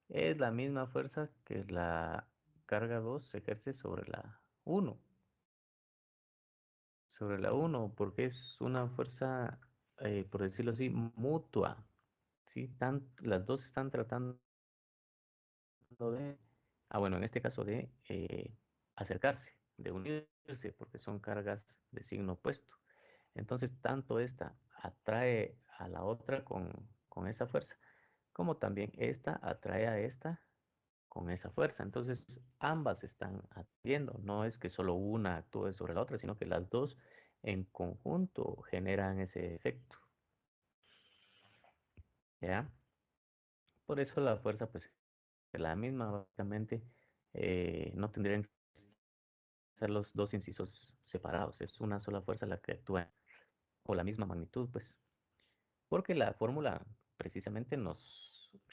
es la misma fuerza que la carga 2 se ejerce sobre la 1. Sobre la 1, porque es una fuerza, por decirlo así, mutua. ¿Sí? Las dos están tratando de, bueno, en este caso de acercarse, de unirse, porque son cargas de signo opuesto. Entonces, tanto esta atrae a la otra con esa fuerza, como también esta atrae a esta con esa fuerza. Entonces, ambas están atrayendo. No es que solo una actúe sobre la otra, sino que las dos en conjunto generan ese efecto. ¿Ya? Por eso la fuerza, pues, es la misma, básicamente. No tendrían que ser los dos incisos separados. Es una sola fuerza la que actúa, o la misma magnitud, pues. Porque la fórmula precisamente nos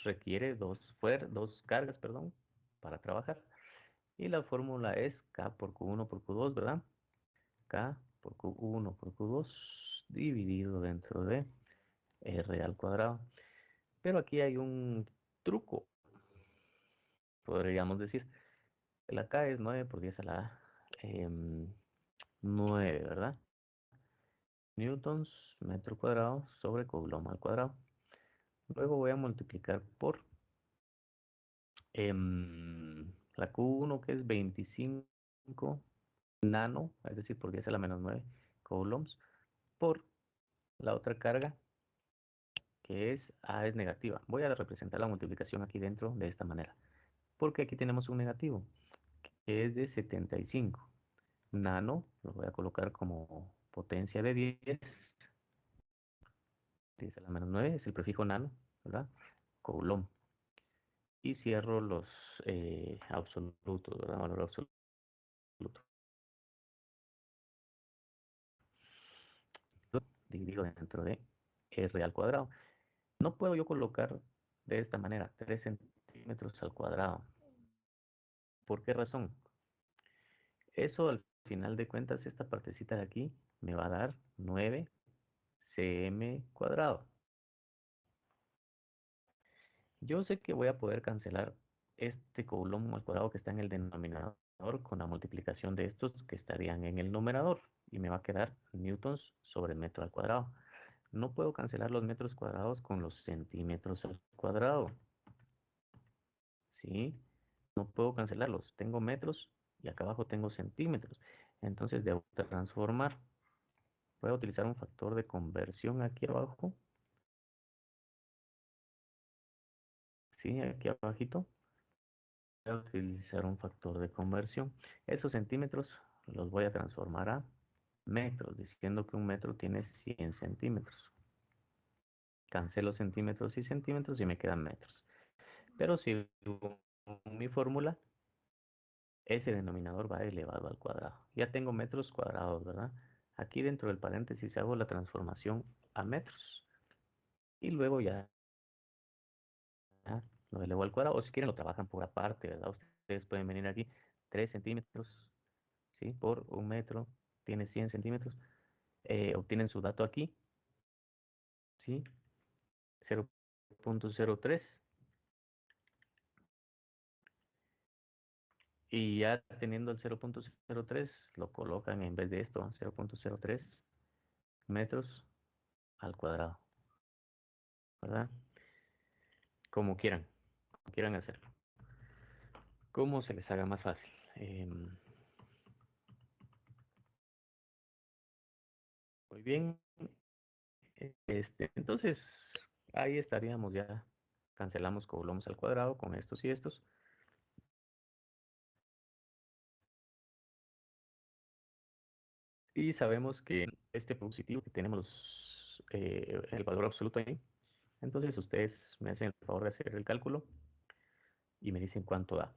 requiere dos cargas, perdón, para trabajar. Y la fórmula es K por Q1 por Q2, ¿verdad? K por Q1 por Q2 dividido dentro de R al cuadrado. Pero aquí hay un truco, podríamos decir. La K es 9 por 10 a la 9, ¿verdad? Newtons metro cuadrado sobre coulomb al cuadrado. Luego voy a multiplicar por la Q1, que es 25 nano, es decir, por 10 a la menos 9 coulombs, por la otra carga, que es A es negativa. Voy a representar la multiplicación aquí dentro de esta manera, porque aquí tenemos un negativo, que es de 75. Nano, lo voy a colocar como potencia de 10. 10 a la menos 9 es el prefijo nano, ¿verdad? Coulomb. Y cierro los absolutos, ¿verdad? Valor absoluto. Dividido dentro de R al cuadrado. No puedo yo colocar de esta manera 3 centímetros al cuadrado. ¿Por qué razón? Eso al final de cuentas, esta partecita de aquí me va a dar 9 cm cuadrado. Yo sé que voy a poder cancelar este coulomb al cuadrado que está en el denominador con la multiplicación de estos que estarían en el numerador. Y me va a quedar newtons sobre metro al cuadrado. No puedo cancelar los metros cuadrados con los centímetros al cuadrado. ¿Sí? No puedo cancelarlos. Tengo metros y acá abajo tengo centímetros. Entonces debo transformar. Voy a utilizar un factor de conversión aquí abajo. Sí, aquí abajito. Voy a utilizar un factor de conversión. Esos centímetros los voy a transformar a metros, diciendo que un metro tiene 100 centímetros. Cancelo centímetros y me quedan metros. Pero si mi fórmula, ese denominador va elevado al cuadrado. Ya tengo metros cuadrados, ¿verdad? Aquí dentro del paréntesis hago la transformación a metros. Y luego ya lo elevo al cuadrado. O si quieren lo trabajan por aparte, ¿verdad? Ustedes pueden venir aquí 3 centímetros, ¿sí? Por un metro tiene 100 centímetros. Obtienen su dato aquí, ¿sí? 0.03. Y ya teniendo el 0.03, lo colocan en vez de esto, 0.03 metros al cuadrado, ¿verdad? Como quieran hacerlo. Como se les haga más fácil. Muy bien. Entonces, ahí estaríamos ya. Cancelamos coulombs al cuadrado con estos y estos. Y sabemos que este positivo que tenemos el valor absoluto ahí. Entonces ustedes me hacen el favor de hacer el cálculo y me dicen cuánto da.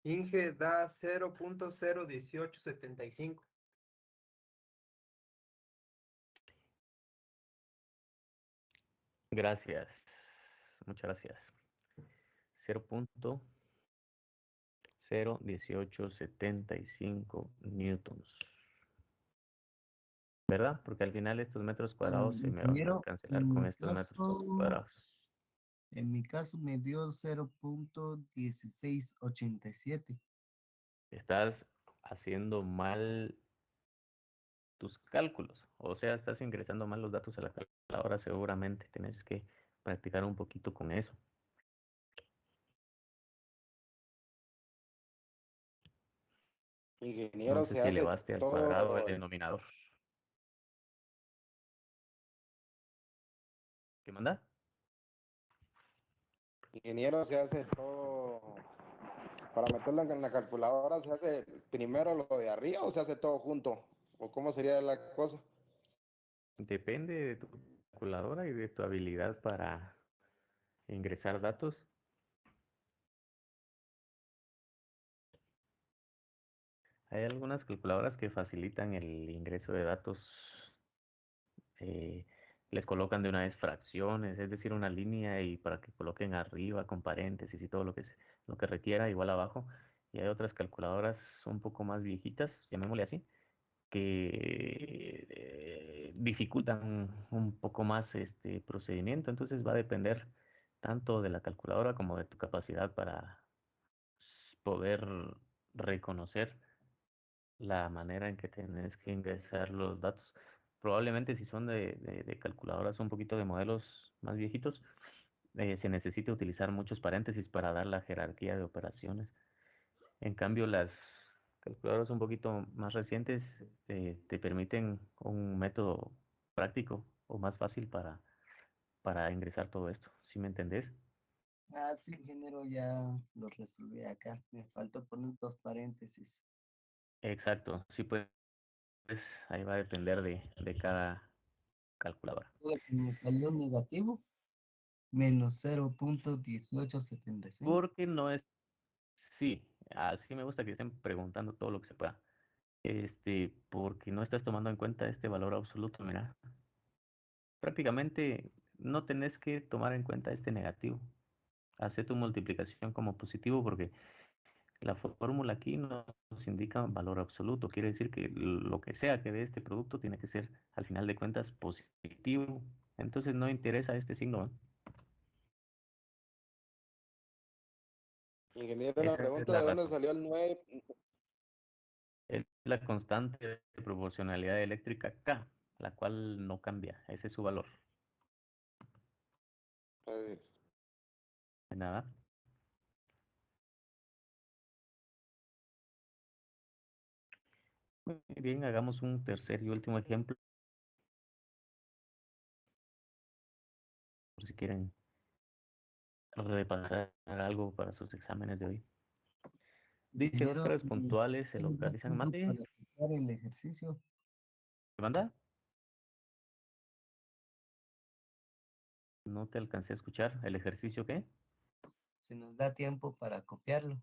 Inge da 0.01875. Gracias. Muchas gracias. 0.01875 newtons. ¿Verdad? Porque al final estos metros cuadrados se me van a Ingeniero, cancelar con estos metros cuadrados. en mi caso me dio 0.1687. Estás haciendo mal tus cálculos. O sea, estás ingresando mal los datos a la calculadora seguramente. Tienes que practicar un poquito con eso. No Ingeniero, sé se si hace elevaste al cuadrado el todo, denominador. ¿Qué manda? ingeniero, se hace todo, para meterlo en la calculadora, se hace primero lo de arriba o se hace todo junto, o cómo sería la cosa. Depende de tu calculadora y de tu habilidad para ingresar datos. Hay algunas calculadoras que facilitan el ingreso de datos. eh, Les colocan de una vez fracciones, es decir, una línea y para que coloquen arriba con paréntesis y todo lo que requiera, igual abajo. Y hay otras calculadoras un poco más viejitas, llamémosle así, que dificultan un poco más este procedimiento. Entonces va a depender tanto de la calculadora como de tu capacidad para poder reconocer la manera en que tenés que ingresar los datos. Probablemente si son de calculadoras un poquito de modelos más viejitos, se necesita utilizar muchos paréntesis para dar la jerarquía de operaciones. En cambio, las calculadoras un poquito más recientes te permiten un método práctico o más fácil para ingresar todo esto. ¿Sí me entendés? Ah, sí, ingeniero, ya lo resolví acá. Me faltó poner dos paréntesis. Exacto. Sí, pues ahí va a depender de cada calculadora. Lo que me salió negativo, menos 0.1875. Porque no es, sí, así me gusta que estén preguntando todo lo que se pueda. Porque no estás tomando en cuenta este valor absoluto, mira. Prácticamente no tenés que tomar en cuenta este negativo. Hace tu multiplicación como positivo porque la fórmula aquí nos indica valor absoluto. Quiere decir que lo que sea que dé este producto tiene que ser, al final de cuentas, positivo. Entonces no interesa este signo, ¿eh? Ingeniero, la Esa es pregunta la de dónde razón. salió el 9. Es la constante de proporcionalidad eléctrica K, la cual no cambia. Ese es su valor. De nada. Muy bien, hagamos un tercer y último ejemplo, por si quieren repasar algo para sus exámenes de hoy. Dice, Ingeniero, horas puntuales se ¿tengo localizan. tiempo Mande, para aplicar el ejercicio? ¿me manda? No te alcancé a escuchar. ¿El ejercicio qué? Se nos da tiempo para copiarlo.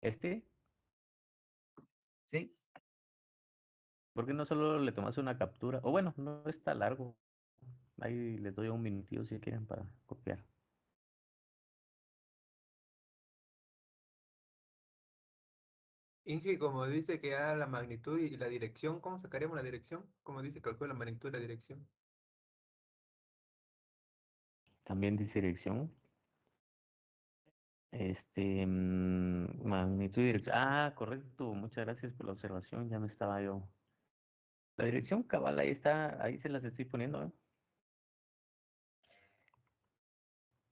Este, Sí, ¿por qué no solo le tomas una captura? O bueno, no está largo. Ahí les doy un minutito si quieren para copiar. Inge, como dice que da la magnitud y la dirección, ¿cómo sacaríamos la dirección? Como dice, calcula la magnitud y la dirección. También dice dirección. Magnitud y dirección. Ah, correcto. Muchas gracias por la observación. Ya me estaba yo. La dirección cabal, ahí está. Ahí se las estoy poniendo, ¿eh?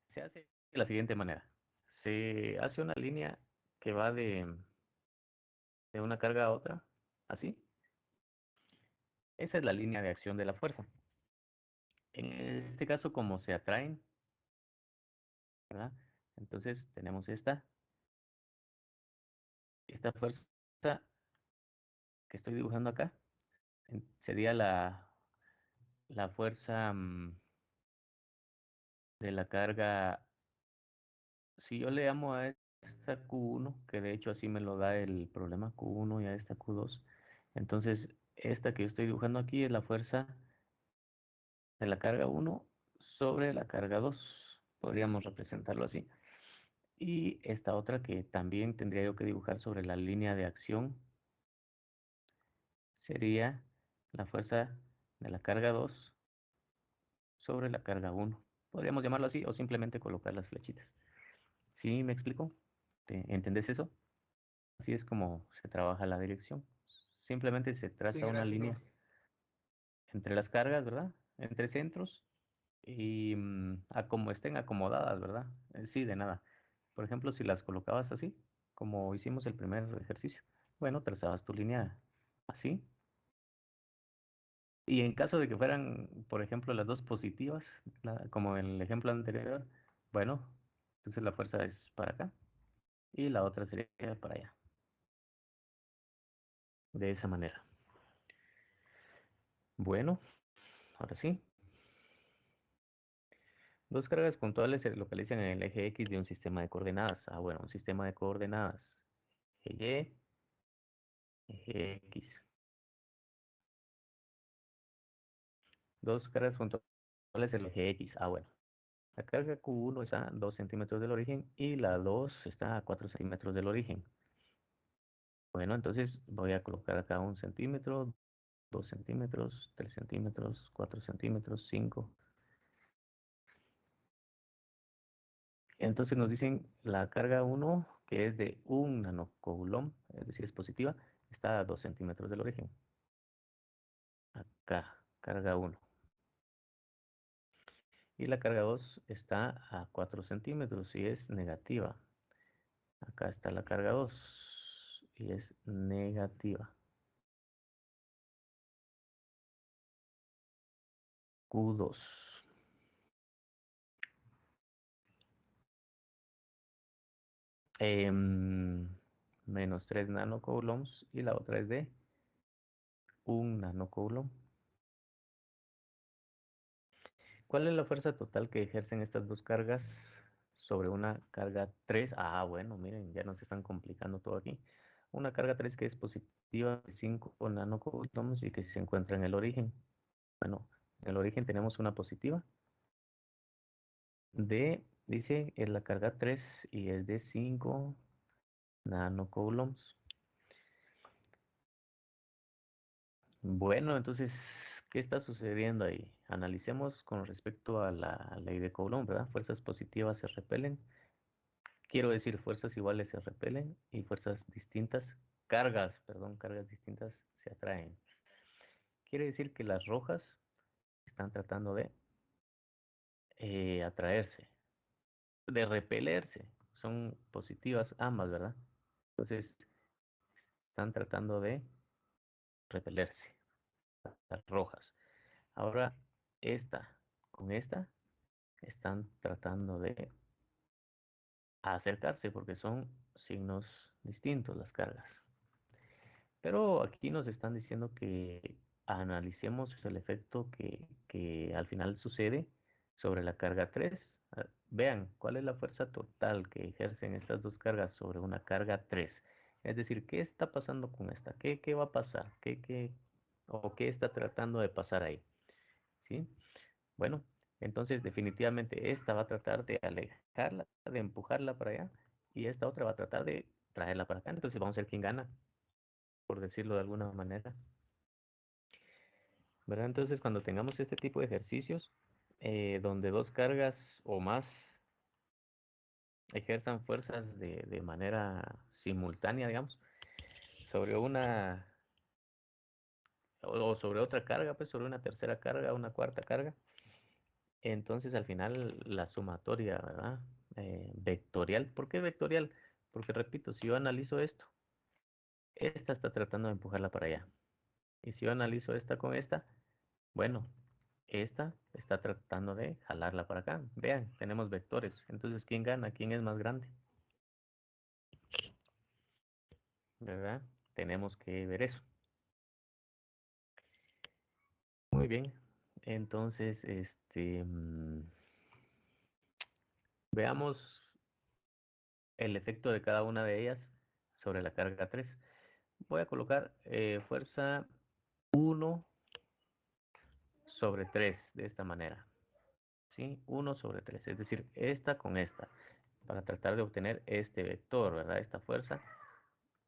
Se hace de la siguiente manera. Se hace una línea que va de una carga a otra. Así. Esa es la línea de acción de la fuerza. En este caso, como se atraen, ¿verdad? Entonces tenemos esta fuerza que estoy dibujando acá. Sería la fuerza de la carga. Si yo le llamo a esta Q1, que de hecho así me lo da el problema Q1 y a esta Q2. Entonces, esta que yo estoy dibujando aquí es la fuerza de la carga 1 sobre la carga 2. Podríamos representarlo así. Y esta otra que también tendría yo que dibujar sobre la línea de acción sería la fuerza de la carga 2 sobre la carga 1. Podríamos llamarlo así o simplemente colocar las flechitas. ¿Sí me explico? ¿Entendés eso? Así es como se trabaja la dirección. Simplemente se Sí, traza una gracias, línea profe. entre las cargas, ¿verdad? Entre centros y a como estén acomodadas, ¿verdad? Sí, de nada. Por ejemplo, si las colocabas así, como hicimos el primer ejercicio, bueno, trazabas tu línea así. Y en caso de que fueran, por ejemplo, las dos positivas, como en el ejemplo anterior, bueno, entonces la fuerza es para acá y la otra sería para allá. De esa manera. Bueno, ahora sí. Dos cargas puntuales se localizan en el eje X de un sistema de coordenadas. Ah, bueno, un sistema de coordenadas. Eje Y, eje X. Dos cargas puntuales en el eje X. Ah, bueno. La carga Q1 está a 2 centímetros del origen y la 2 está a 4 centímetros del origen. Bueno, entonces voy a colocar acá 1 centímetro, 2 centímetros, 3 centímetros, 4 centímetros, 5. Entonces nos dicen la carga 1, que es de 1 nanocoulomb, es decir, es positiva, está a 2 centímetros del origen. Acá, carga 1. Y la carga 2 está a 4 centímetros y es negativa. Acá está la carga 2 y es negativa. Q2. Menos 3 nanocoulombs y la otra es de 1 nanocoulomb. ¿Cuál es la fuerza total que ejercen estas dos cargas sobre una carga 3? Ah, bueno, miren, ya nos están complicando todo aquí. Una carga 3 que es positiva de 5 nanocoulombs y que se encuentra en el origen. Bueno, en el origen tenemos una positiva dice, es la carga 3 y es de 5 nanocoulombs. Bueno, entonces, ¿qué está sucediendo ahí? Analicemos con respecto a la ley de Coulomb, ¿verdad? Fuerzas positivas se repelen. Quiero decir, fuerzas iguales se repelen y fuerzas distintas, cargas distintas se atraen. Quiere decir que las rojas están tratando de atraerse, de repelerse. Son positivas ambas, ¿verdad? Entonces, están tratando de repelerse, las rojas. Ahora, esta con esta están tratando de acercarse porque son signos distintos las cargas. Pero aquí nos están diciendo que analicemos el efecto que al final sucede sobre la carga 3. Vean, ¿cuál es la fuerza total que ejercen estas dos cargas sobre una carga 3? Es decir, ¿qué está pasando con esta? ¿Qué va a pasar? ¿O qué está tratando de pasar ahí? ¿Sí? Bueno, entonces definitivamente esta va a tratar de alejarla, de empujarla para allá, y esta otra va a tratar de traerla para acá. Entonces vamos a ver quién gana, por decirlo de alguna manera. ¿Verdad? Entonces, cuando tengamos este tipo de ejercicios, donde dos cargas o más ejerzan fuerzas de manera simultánea, digamos, sobre una o sobre otra carga, pues sobre una tercera carga, una cuarta carga, entonces al final la sumatoria, ¿verdad? Vectorial. ¿Por qué vectorial? Porque repito, si yo analizo esto, esta está tratando de empujarla para allá. Y si yo analizo esta con esta, bueno, esta está tratando de jalarla para acá. Vean, tenemos vectores. Entonces, ¿quién gana? ¿Quién es más grande? ¿Verdad? Tenemos que ver eso. Muy bien. Entonces, veamos el efecto de cada una de ellas sobre la carga 3. Voy a colocar fuerza 1 sobre 3 de esta manera. ¿Sí? 1 sobre 3, es decir, esta con esta, para tratar de obtener este vector, ¿verdad? Esta fuerza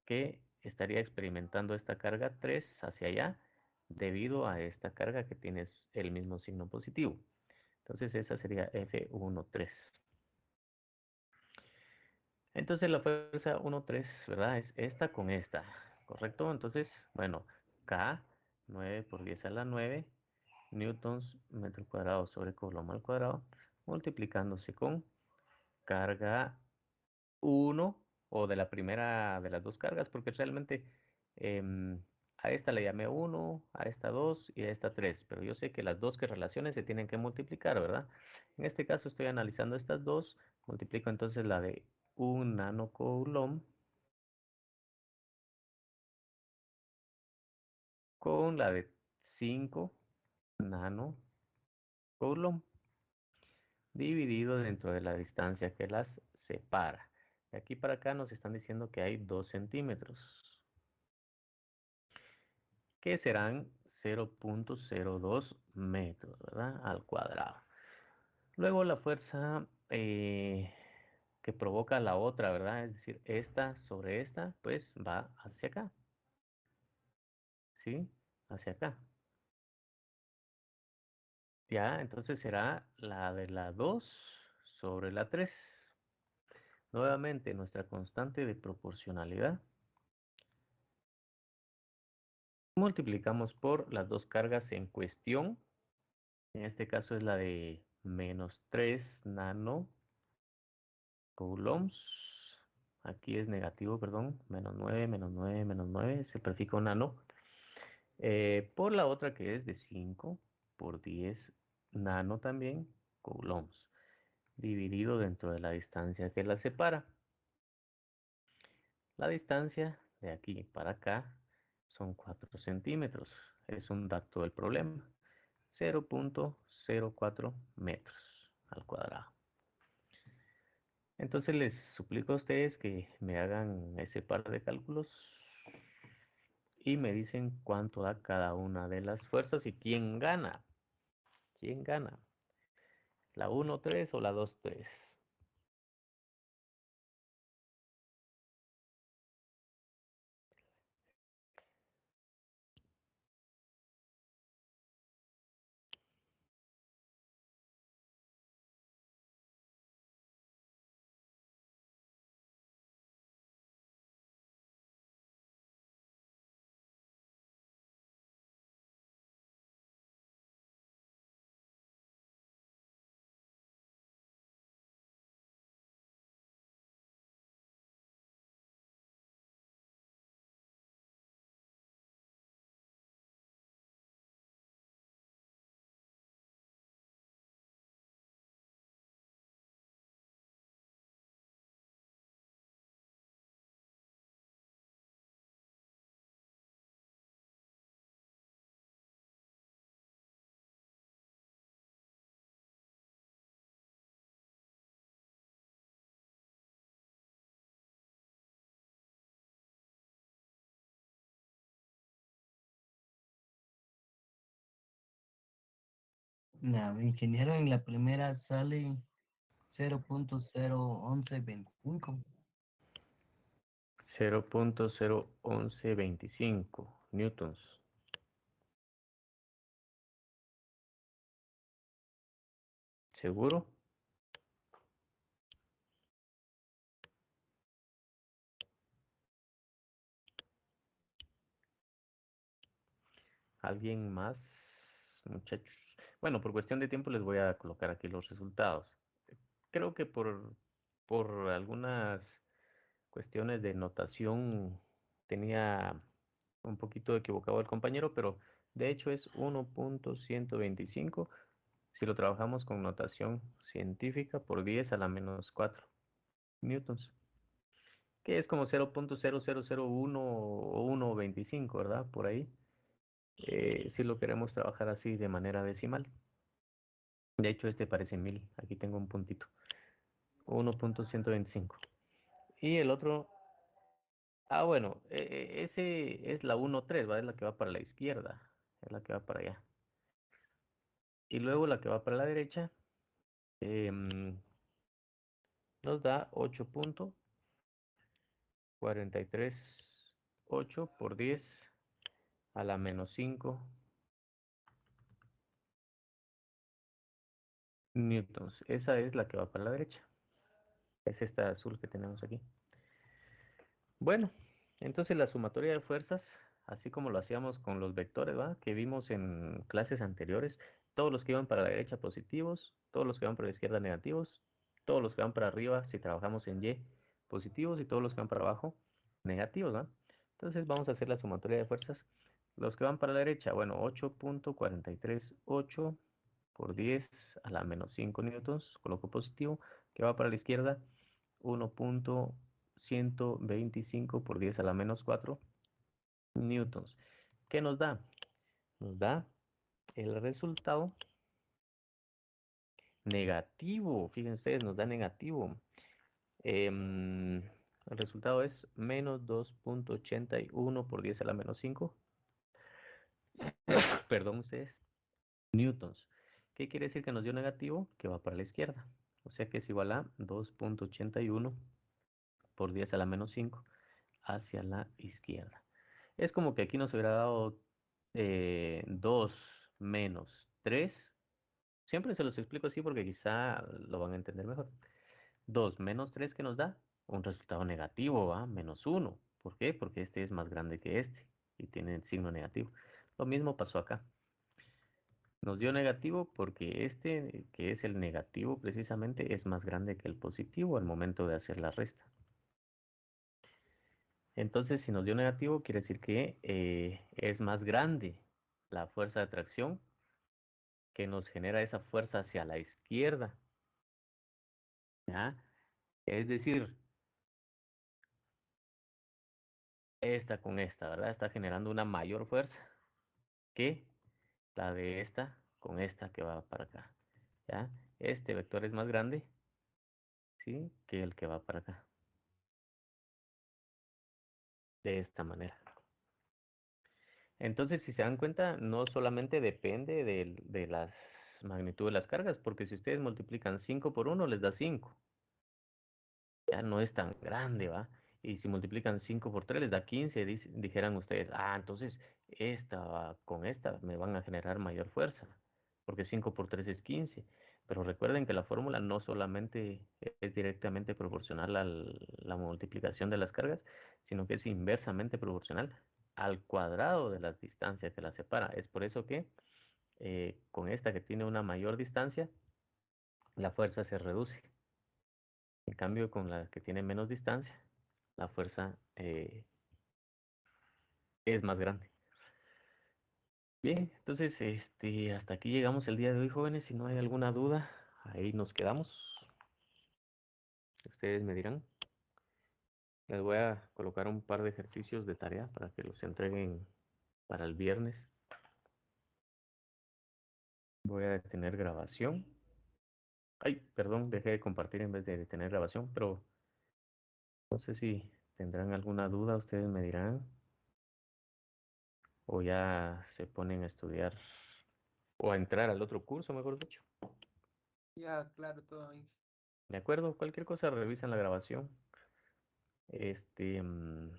que estaría experimentando esta carga 3 hacia allá debido a esta carga que tiene el mismo signo positivo. Entonces esa sería F13. Entonces la fuerza 1,3, ¿verdad? Es esta con esta, ¿correcto? Entonces, bueno, K, 9 por 10 a la 9, newtons metro cuadrado sobre coulomb al cuadrado, multiplicándose con carga 1 o de la primera de las dos cargas, porque realmente a esta le llamé 1, a esta 2 y a esta 3, pero yo sé que las dos que relaciones se tienen que multiplicar, ¿verdad? En este caso estoy analizando estas dos, multiplico entonces la de 1 nanocoulomb con la de 5 nanocoulomb dividido dentro de la distancia que las separa. De aquí para acá nos están diciendo que hay 2 centímetros, que serán 0,02 metros, ¿verdad? Al cuadrado. Luego la fuerza que provoca la otra, ¿verdad? Es decir, esta sobre esta, pues va hacia acá. ¿Sí? Hacia acá. Ya, entonces será la de la 2 sobre la 3. Nuevamente, nuestra constante de proporcionalidad. Multiplicamos por las dos cargas en cuestión. En este caso es la de menos 3 nanocoulombs. Aquí es negativo, perdón. Menos 9, menos 9, menos 9. Es el prefijo nano. Por la otra que es de 5 por 10 nano también coulombs. Dividido dentro de la distancia que la separa. La distancia de aquí para acá son 4 centímetros. Es un dato del problema. 0,04 metros al cuadrado. Entonces les suplico a ustedes que me hagan ese par de cálculos y me dicen cuánto da cada una de las fuerzas y quién gana. ¿Quién gana? ¿La 1,3 o la 2,3? No, ingeniero, en la primera sale 0,01125. 0,01125 newtons. ¿Seguro? ¿Alguien más, muchachos? Bueno, por cuestión de tiempo les voy a colocar aquí los resultados. Creo que por algunas cuestiones de notación tenía un poquito equivocado el compañero, pero de hecho es 1,125 si lo trabajamos con notación científica por 10 a la menos 4 newtons, que es como 0,0001 o 1,25, ¿verdad? Por ahí, si lo queremos trabajar así de manera decimal. De hecho, este parece 1000. Aquí tengo un puntito. 1,125. Y el otro, bueno, ese es la 1,3, ¿va? Es la que va para la izquierda, es la que va para allá. Y luego la que va para la derecha em, nos da 8,438 por 10 a la menos 5 newtons. Esa es la que va para la derecha. Es esta azul que tenemos aquí. Bueno, entonces la sumatoria de fuerzas, así como lo hacíamos con los vectores, ¿va? Que vimos en clases anteriores, todos los que iban para la derecha positivos, todos los que van para la izquierda negativos, todos los que van para arriba, si trabajamos en Y, positivos, y todos los que van para abajo, negativos, ¿va? Entonces vamos a hacer la sumatoria de fuerzas. Los que van para la derecha, bueno, 8,438 por 10 a la menos 5 newtons, coloco positivo, que va para la izquierda, 1,125 por 10 a la menos 4 newtons. ¿Qué nos da? Nos da el resultado negativo. Fíjense ustedes, nos da negativo. El resultado es menos 2,81 por 10 a la menos 5. Perdón ustedes. Newtons. ¿Qué quiere decir que nos dio negativo? Que va para la izquierda. O sea que es igual a 2,81 por 10 a la menos 5 hacia la izquierda. Es como que aquí nos hubiera dado 2 menos 3. Siempre se los explico así porque quizá lo van a entender mejor. 2 menos 3 que nos da un resultado negativo, ¿va? Menos 1. ¿Por qué? Porque este es más grande que este y tiene el signo negativo. Lo mismo pasó acá. Nos dio negativo porque este, que es el negativo precisamente, es más grande que el positivo al momento de hacer la resta. Entonces, si nos dio negativo, quiere decir que es más grande la fuerza de atracción que nos genera esa fuerza hacia la izquierda. ¿Ya? Es decir, esta con esta, ¿verdad? Está generando una mayor fuerza que la de esta con esta que va para acá. ¿Ya? Este vector es más grande, ¿sí? Que el que va para acá. De esta manera. Entonces, si se dan cuenta, no solamente depende de las magnitudes de las cargas, porque si ustedes multiplican 5 por 1, les da 5. Ya no es tan grande, ¿va? Y si multiplican 5 por 3 les da 15, dijeran ustedes, entonces esta con esta me van a generar mayor fuerza, porque 5 por 3 es 15. Pero recuerden que la fórmula no solamente es directamente proporcional a la multiplicación de las cargas, sino que es inversamente proporcional al cuadrado de la distancia que la separa. Es por eso que con esta que tiene una mayor distancia, la fuerza se reduce. En cambio, con la que tiene menos distancia, la fuerza es más grande. Bien, entonces hasta aquí llegamos el día de hoy, jóvenes. Si no hay alguna duda, ahí nos quedamos. Ustedes me dirán. Les voy a colocar un par de ejercicios de tarea para que los entreguen para el viernes. Voy a detener grabación. Ay, perdón, dejé de compartir en vez de detener grabación, pero no sé si tendrán alguna duda, ustedes me dirán. O ya se ponen a estudiar o a entrar al otro curso, mejor dicho. Ya, claro, todo bien. ¿De acuerdo? Cualquier cosa revisan la grabación. Este, mm,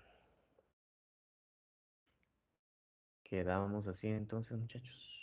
Quedamos así entonces, muchachos.